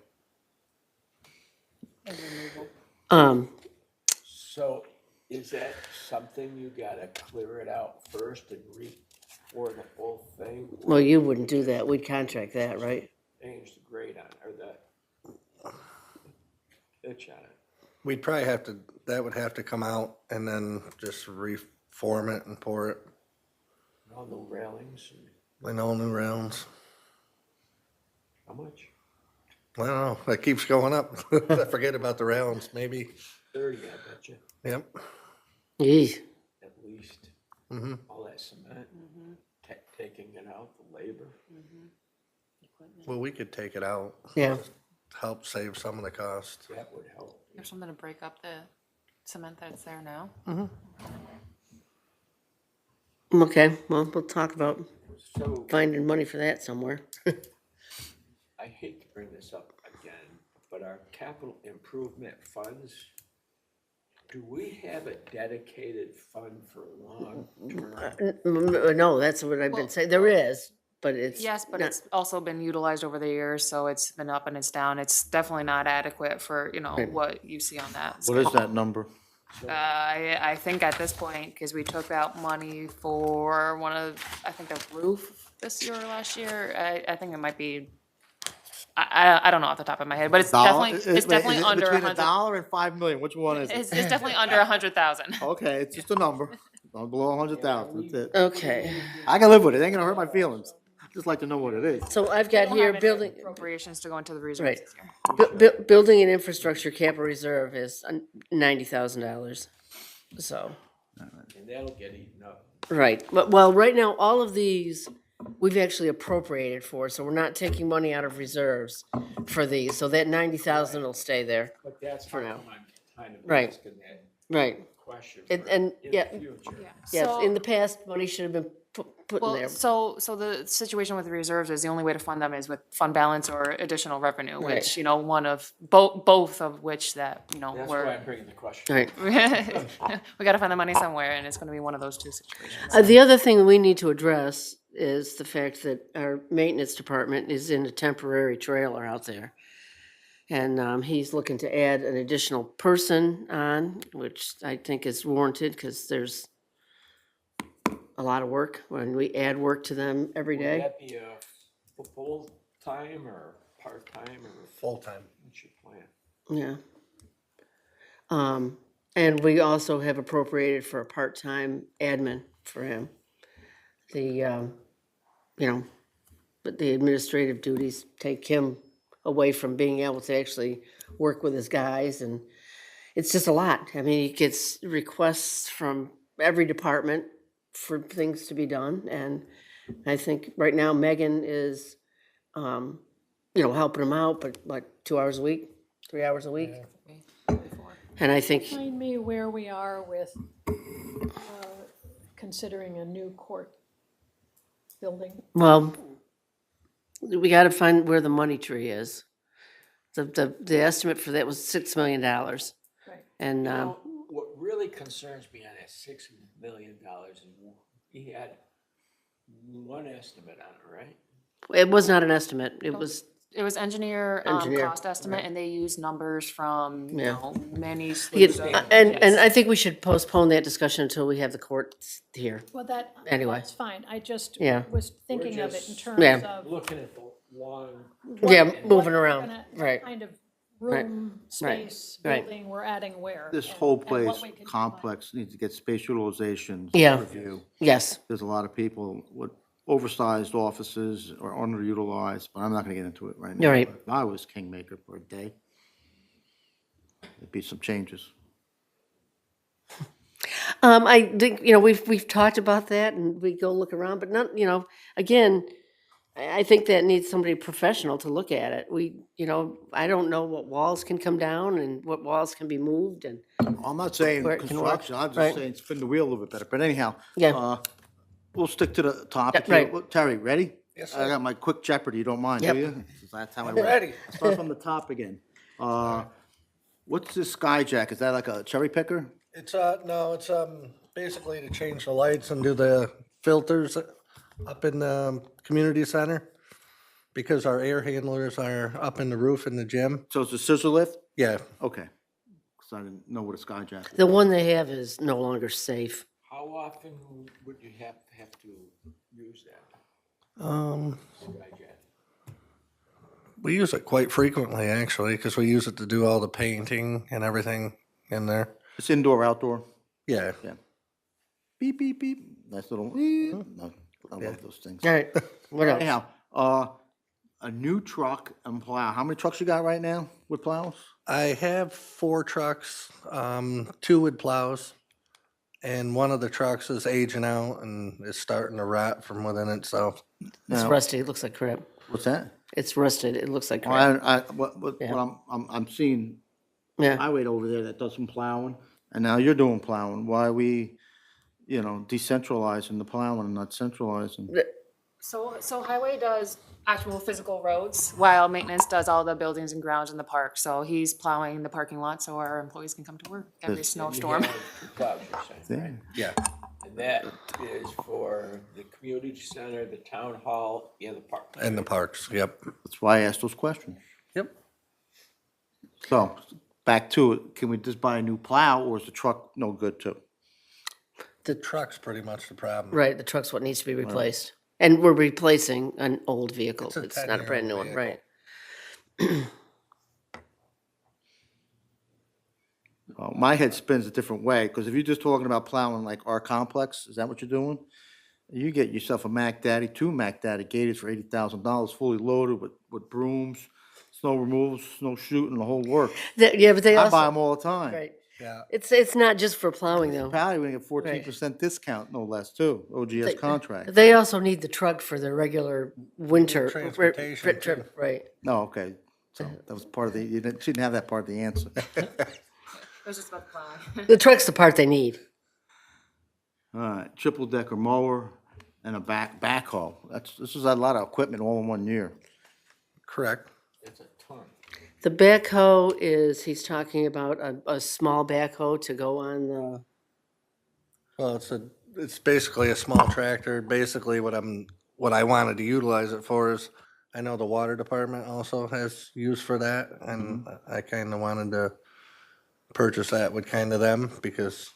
And removal. So is that something you gotta clear it out first and pour the whole thing? Well, you wouldn't do that. We'd contract that, right? Change the grade on, or the pitch on it? We'd probably that would have to come out and then just reform it and pour it. All the railings and And all new rounds. how much? I don't know. That keeps going up. I forget about the rounds, maybe. 30, I bet you, Yep. Yee. at least. Mm-hmm. All that cement, taking it out, the labor. Well, we could take it out. Yeah. Help save some of the cost. That would help. There's something to break up the cement that's there now. Okay, well, we'll talk about So finding money for that somewhere. I hate to bring this up again, but our capital improvement funds, do we have a dedicated fund for long-term? No, that's what I've been Well- saying. There is, but it's. Yes, but not- it's also been utilized over the years, so it's been up and it's down. It's definitely not adequate for, what you see on that. What is that number? I think at this point, because we took out money for I think the roof this year or last year, I think it might be, I don't know off the top of my head, but it's definitely under Between $100. $1 and $5 million, which one is It's it? definitely under 100,000. Okay, it's just a number, below 100,000, that's it. Okay, I can live with it, it ain't gonna hurt my feelings, just like to know what it is. so I've We got don't here have any building, appropriations to go into the reserves Right. this year. building and infrastructure capital reserve is $90,000. So, And that'll get eaten up. right, well, right now, all of these, we've actually appropriated for, so we're not taking money out of reserves for these, so that 90,000 will stay there. But that's For how now. I'm kind of Right. asking that Right, question. and in yeah, the future. yes, So- in the past, money should have been put in Well, there. so the situation with reserves is the only way to fund them is with fund balance or additional revenue, Right. which, you know, one of, both of which that, you know, That's why we're, I'm bringing the question. Right. we gotta find the money somewhere, and it's gonna be one of those two situations. The other thing we need to address is the fact that our maintenance department is in a temporary trailer out there. And he's looking to add an additional person on, which I think is warranted, because there's a lot of work when we add work to them every Would day. that be a full-time or part-time or Full-time. what's your plan? Yeah. And we also have appropriated for a part-time admin for him. But the administrative duties take him away from being able to actually work with his guys, and it's just a lot. I mean, he gets requests from every department for things to be done, and I think right now Megan is, helping him out, but like 2 hours a week, 3 hours a week. And I think, Remind me where we are with considering a new court building. well, we gotta find where the money tree is. The estimate for that was $6 million. Right. And, Now, what really concerns me on that $6 million is he had one estimate on it, right? it was not an estimate, it was, It was engineer, Engineer, cost estimate, and they used numbers from, you Yeah. know, many you- sleeves of. and I think we should postpone that discussion until we have the courts here. Well, Anyway. that's fine. I just Yeah. was thinking of it in just- terms Yeah. of. Looking at the long, Yeah, what- moving what around, kinda- right. What kind of room, right, space, right. building we're adding where. This and- whole and what place, we can complex, needs to get space utilization Yeah. review. Yes, There's a lot of people with oversized offices or underutilized, but I'm not gonna get into it right now. You're right. If I was kingmaker for a day, there'd be some changes. I think, we've talked about that and we go look around, but not, again, I think that needs somebody professional to look at it. I don't know what walls can come down and what walls can be moved and, I'm not saying Where it can work, construction, I'm right. just saying spin the wheel a little bit better, but anyhow. Yeah. We'll stick to the topic Yeah, here. right. Well, Terry, ready? Yes, I sir. got my quick Jeopardy, you don't mind, do Yep. you? That's how I I'm work. ready. Start from the top again. What's this Skyjack? Is that like a cherry picker? It's, no, it's, basically to change the lights and do the filters up in the community center. Because our air handlers are up in the roof in the gym. So it's a scissor lift? Yeah, Okay. So I didn't know what a Skyjack is. the one they have is no longer safe. how often would you have to use that Skyjack? we use it quite frequently, actually, because we use it to do all the painting and everything in there. It's indoor, outdoor? Yeah, Beep, beep, beep. Nice little, no, I love those things. All right, what else? Anyhow, a new truck and plow. How many trucks you got right now with plows? I have 4 trucks, 2 with plows. And one of the trucks is aging out and is starting to rot from within itself. It's Now- rusty, it looks like crap. What's that? It's rusted, it looks like crap. What Yeah. I'm seeing Yeah, highway over there that does some plowing, and now you're doing plowing. Why are we, decentralizing the plowing and not centralizing? So highway does actual physical roads, while maintenance does all the buildings and grounds in the park. So he's plowing the parking lot so our employees can come to work every Yes. snowstorm. You have two plows, you're saying, right? Yeah. And that is for the community center, the town hall, and the park. And the parks, yep. That's why I asked those questions. Yep. So, back to it, can we just buy a new plow, or is the truck no good too? The truck's pretty much the problem. right, the truck's what needs to be replaced. And we're replacing an old vehicle, It's a it's not a brand new one, 10-year-old right? Well, my head spins a different way, because if you're just talking about plowing like our complex, is that what you're doing? You get yourself a Mac Daddy, 2 Mac Daddy gators for $80,000, fully loaded with brooms, snow removal, snow shooting, the whole works. Yeah, but they I buy also, them all the time. right, Yeah. it's not just for plowing though. Pally, we get 14% discount, no less, too, OGS contract. They also need the truck for their regular winter. Transportation, trip, right. No, okay, so that was part of the, you didn't have that part of the answer. It was just about plowing. The truck's the part they need. All right, triple decker mower and a backhoe. This is a lot of equipment all in 1 year. Correct. It's a ton. The backhoe is, he's talking about a small backhoe to go on the, Well, it's basically a small tractor. Basically, what I wanted to utilize it for is, I know the water department also has use for that, and I kind of wanted to purchase that with kind of them, because,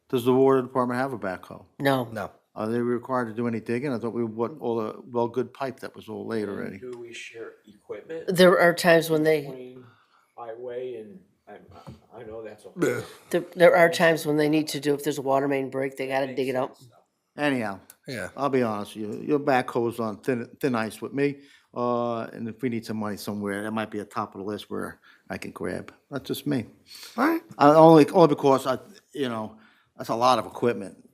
Does the water department have a backhoe? no. no. Are they required to do any digging? I thought we bought all the well good pipe that was all laid already. Do we share equipment There are times when they, between highway and, I know that's a. there are times when they need to do, if there's a water main break, they gotta dig it out. Anyhow, Yeah. I'll be honest with you, your backhoe's on thin ice with me. And if we need some money somewhere, that might be at top of the list where I can grab. That's just me. All right. Only because that's a lot of equipment.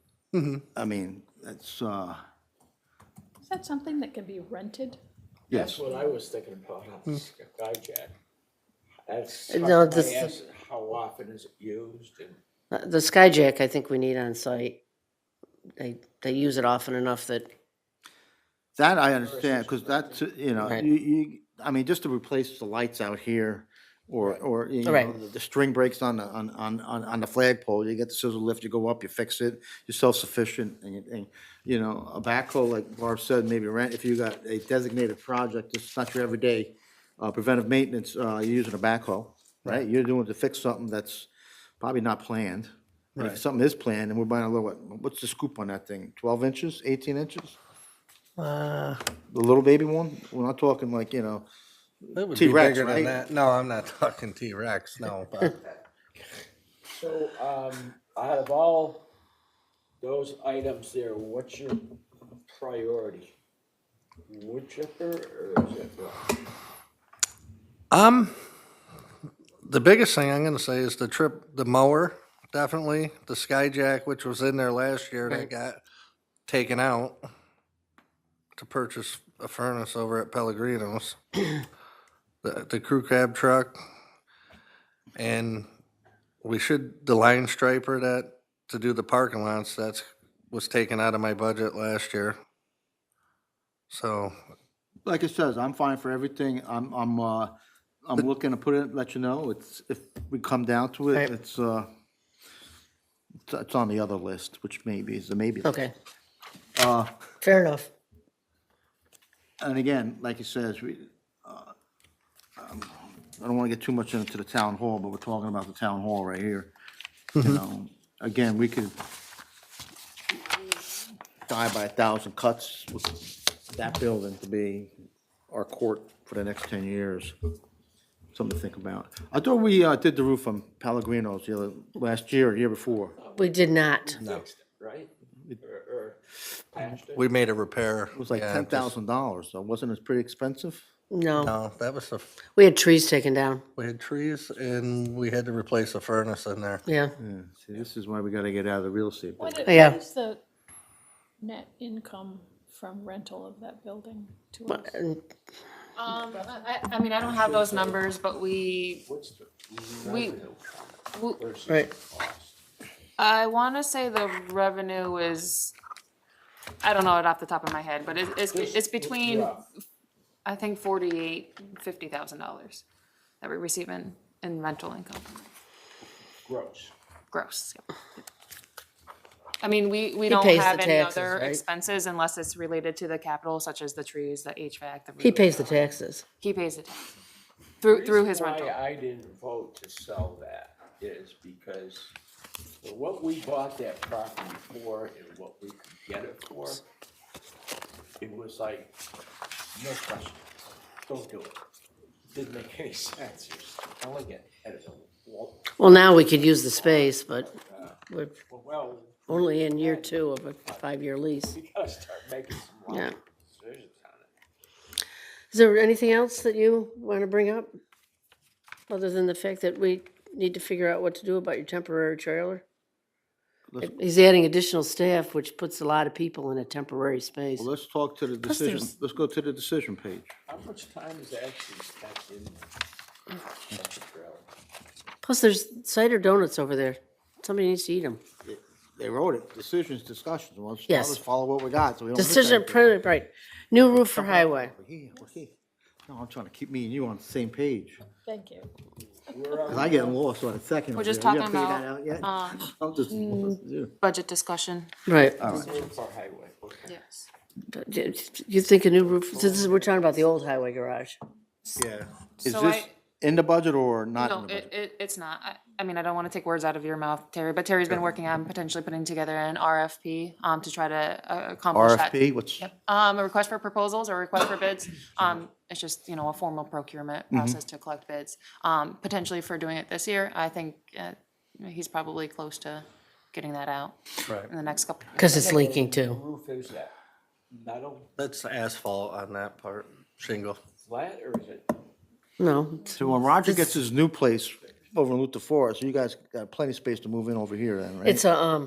I mean, that's, Is that something that can be rented? yes. That's what I was thinking about on the Skyjack. That's, No, I this- asked, how often is it used and The Skyjack, I think we need on site. They use it often enough that, That I understand, because that's, Right. I mean, just to replace the lights out here, or, Right. the string breaks on the flagpole, you get the scissor lift, you go up, you fix it, you're self-sufficient, and, a backhoe, like Barb said, maybe rent, if you got a designated project, it's not your everyday, preventive maintenance, you're using a backhoe, right? You're doing to fix something that's probably not planned. And if Right. something is planned, and we're buying a little, what's the scoop on that thing, 12 inches, 18 inches? The little baby one? We're not talking like, It would be T-Rex, bigger right? than that. No, I'm not talking T-Rex, no, but so, out of all those items there, what's your priority? Wood chipper or is it what? the biggest thing I'm gonna say is the mower, definitely. The Skyjack, which was in there last year, that Right. got taken out to purchase a furnace over at Pellegrino's. The crew cab truck. And the line striper to do the parking lots, was taken out of my budget last year. So, like it says, I'm fine for everything. I'm looking to put it, let you know, if we come down to it, Right. it's on the other list, which maybe is the maybe. list. okay. Fair enough. And again, like it says, I don't want to get too much into the town hall, but we're talking about the town hall right here. Again, we could die by 1,000 cuts with that building to be our court for the next 10 years. Something to think about. I thought we did the roof on Pellegrino's last year or year before. We did not. Fixed it, right? Or patched it? we made a repair. It was like $10,000, so wasn't it pretty expensive? No, No, that was we had trees taken down. we had trees and we had to replace a furnace in there. Yeah. Yeah, see, this is why we gotta get out of the real estate What business. is, Yeah. what is the net income from rental of that building to us? And I mean, I don't have those numbers, but we, What's the We- revenue we- versus Right. cost? I want to say the revenue is, I don't know it off the top of my head, but it's between, Rough. I think $48,000-$50,000 that we receive in rental income, Gross. gross. Yep. I mean, we He don't pays have the any taxes, other right? expenses unless it's related to the capital, such as the trees, the HVAC, the roof. he pays the taxes. He pays the tax through his rental. Why I didn't vote to sell that is because for what we bought that property for and what we could get it for, it was like, no question, don't do it. Didn't make any sense, you're selling it at a, Well, now we could use the space, but we're well, only in year 2 of a 5-year lease. you gotta start making some Yeah. wrong decisions on it. Is there anything else that you want to bring up? Other than the fact that we need to figure out what to do about your temporary trailer? He's adding additional staff, which puts a lot of people in a temporary space. Well, let's talk to the Plus decision, there's- let's go to the decision page. How much time is actually spent in the trailer? Plus, there's cider donuts over there. Somebody needs to eat them. they wrote it, decisions, discussions, well, let's Yes. just follow what we got, so we don't miss Decision, anything. right, new roof for highway. Okay. No, I'm trying to keep me and you on the same page, Thank you. cause I get lost on a second. We're just You haven't talking figured that about, out yet? I'm just, yeah. budget discussion. Right. For highway, okay. Yes. You think a new roof, this is, we're talking about the old highway garage. Yeah. Is So this in the budget or not in No, the budget? it's not. I mean, I don't wanna take words out of your mouth, Terry, but Terry's been working on potentially putting together an RFP, to try to accomplish that. RFP, what's, A request for proposals or request for bids. It's just, a formal procurement process to collect bids. Potentially for doing it this year, I think, he's probably close to getting that out Right. in the next couple. Cause it's leaking The too. roof is that metal, That's asphalt on that part, shingle. flat, or is it? No, so when Roger gets his new place over in Luther Forest, you guys got plenty of space to move in over here then, right? it's a,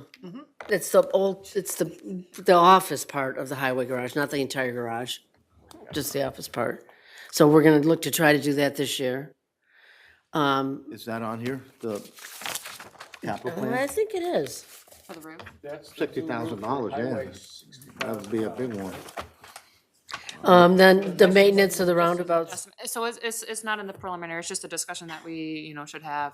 it's the old, it's the office part of the highway garage, not the entire garage, just the office part. So we're gonna look to try to do that this year. Is that on here, the capital I plan? think it is. For the roof. That's the new roof for $60,000, yeah. highway, That would be a big one. Then the maintenance of the roundabouts, So it's not in the preliminary, it's just a discussion that we, should have.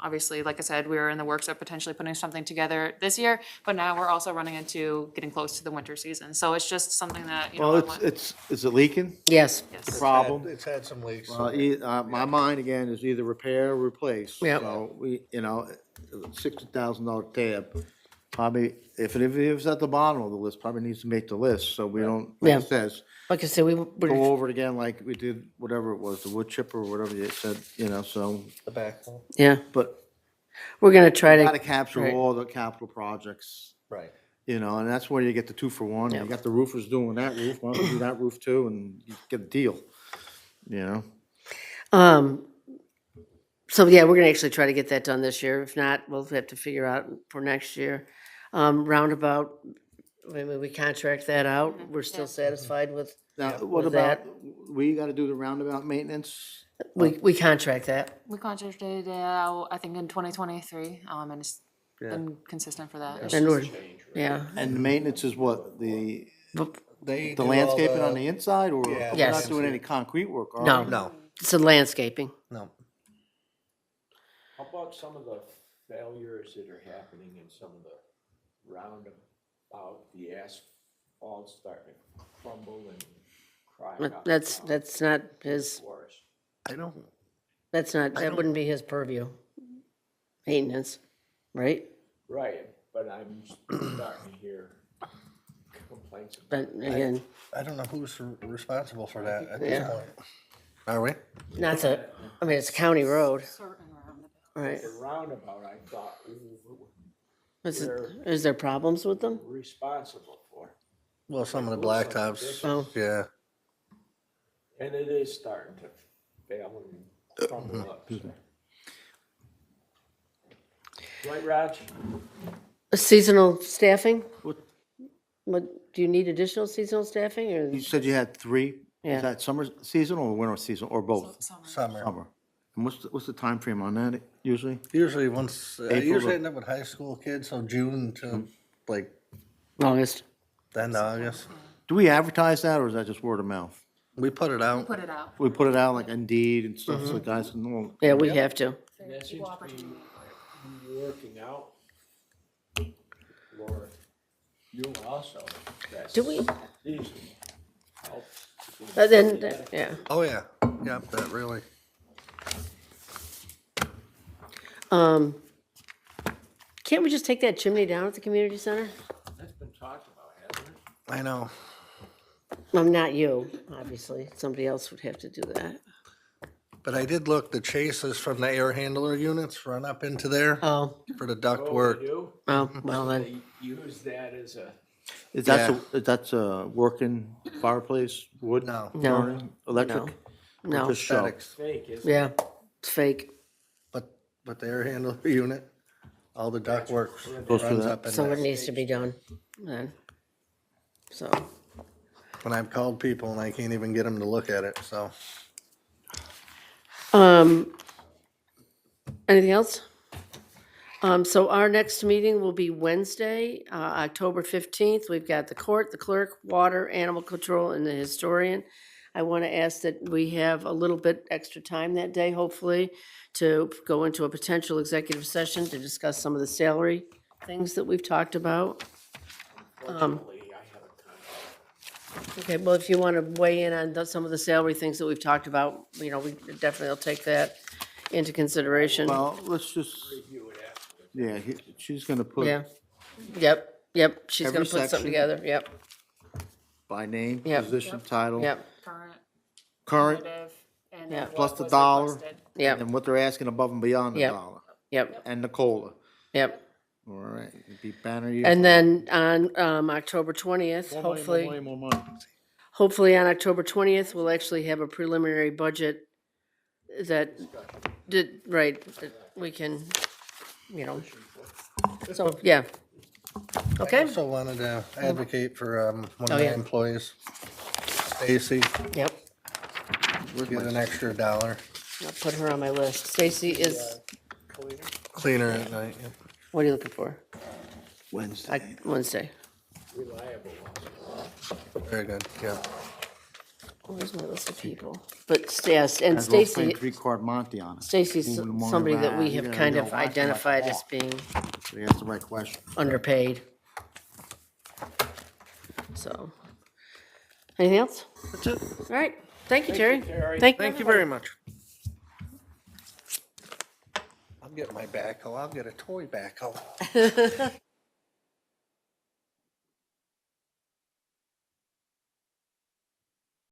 Obviously, like I said, we're in the works of potentially putting something together this year, but now we're also running into getting close to the winter season. So it's just something that, Well, I want. is it leaking? yes, Yes. Problem? It's had some leaks. My mind again is either repair or replace. Yep. So we, $60,000 tab, probably, if it was at the bottom of the list, probably needs to make the list, so we don't, like Yeah. it says, like I said, we, go over it again like we did, whatever it was, the wood chipper or whatever you said, so, The backhoe. yeah, but we're gonna try gotta to, capture right. all the capital projects, Right. and that's where you get the 2-for-1. You Yep. got the roofers doing that roof, why don't we do that roof too, and you get a deal, so yeah, we're gonna actually try to get that done this year. If not, we'll have to figure out for next year. Roundabout, we contract that out. We're still satisfied with, Now, what with about, that. we gotta do the roundabout maintenance? we contract that. We contracted it out, I think, in 2023, and it's been consistent for that. It's And just- we're, yeah, And the maintenance is what, They the do all landscaping on the inside, or Yeah, we're Yes. not doing any concrete work, are we? no, No, it's a landscaping. no. How about some of the failures that are happening in some of the roundabout, the asphalt starting to crumble and cry out? That's not his, For us. I don't, that wouldn't be his purview. Maintenance, right? Right, but I'm starting to hear complaints about But again, I don't know who's responsible for that at this Yeah. point. Are we? not to, I mean, it's a county road, Certain roundabout. right? the roundabout. I thought we Is there problems with them? were responsible for, Well, some of the blacktops, Oh, yeah. and it is starting to fail and crumble up. So. Right, Raj? seasonal staffing? What- What, do you need additional seasonal staffing or? You said you had 3? Yeah. Is that summer season or winter season, or both? Summer. Summer. Summer. And what's the timeframe on that usually? Usually once, I April usually to- end up with high school kids, so June to like August. the end of August. Do we advertise that, or is that just word of mouth? We put it out. Put it out. We put it out like Indeed and stuff, so guys can know. Yeah, we have to. And that seems to be working out. Laura, you also. Do we? These help. Then, yeah. Oh, yeah. Yep, that really. Can't we just take that chimney down at the community center? That's been talked about, hasn't it? I know. Not you, obviously. Somebody else would have to do that. But I did look, the chases from the air handler units run up into there Oh, for the duct Oh, work. they do? oh, well then, They use that as a, That's a working fireplace, wood? No. No. burning, Electric? no, Just shell? Aesthetics. fake, isn't it? yeah, it's fake. But the air handler unit, all the duct work Goes for runs that. up in So it there. needs to be done then. So, When I've called people and I can't even get them to look at it, so. anything else? So our next meeting will be Wednesday, October 15th. We've got the court, the clerk, water, animal control, and the historian. I want to ask that we have a little bit extra time that day, hopefully, to go into a potential executive session to discuss some of the salary things that we've talked about. Fortunately, I have a conflict. Okay, well, if you want to weigh in on some of the salary things that we've talked about, we definitely will take that into consideration. Well, let's just, Review it afterwards. yeah, she's gonna put Yeah, yep, she's Every gonna put section. something together, yep, by name, Yep. position, title. yep, Current, Current, competitive, and Yeah. then Plus what the was dollar. requested. yep, and what they're asking above and beyond the Yep. dollar, yep, and the COLA. yep. All right, it'd be banner year. And then on October 20th, More money, more hopefully, money, more money. hopefully on October 20th, we'll actually have a preliminary budget that that we can, so, yeah. Okay, Also wanted to advocate for one Oh, of my yeah. employees, Stacy, yep, Where's get my- an extra $1. I'll put her on my list. Stacy is, Cleaner at night, yeah. what are you looking for? Wednesday. Wednesday. Reliable ones. Very good, yeah. Where's my list of people? But, yes, and As well as Stacy, playing three-card Monte on it. Stacy's Moving the money somebody that we around. have You gotta- kind you of gotta watch them like identified a as hawk. being So you ask the right question. underpaid. So, anything else? That's it. All right, thank you, Terry. Terry. Thank Thank you very much. I'll get my backhoe, I'll get a toy backhoe.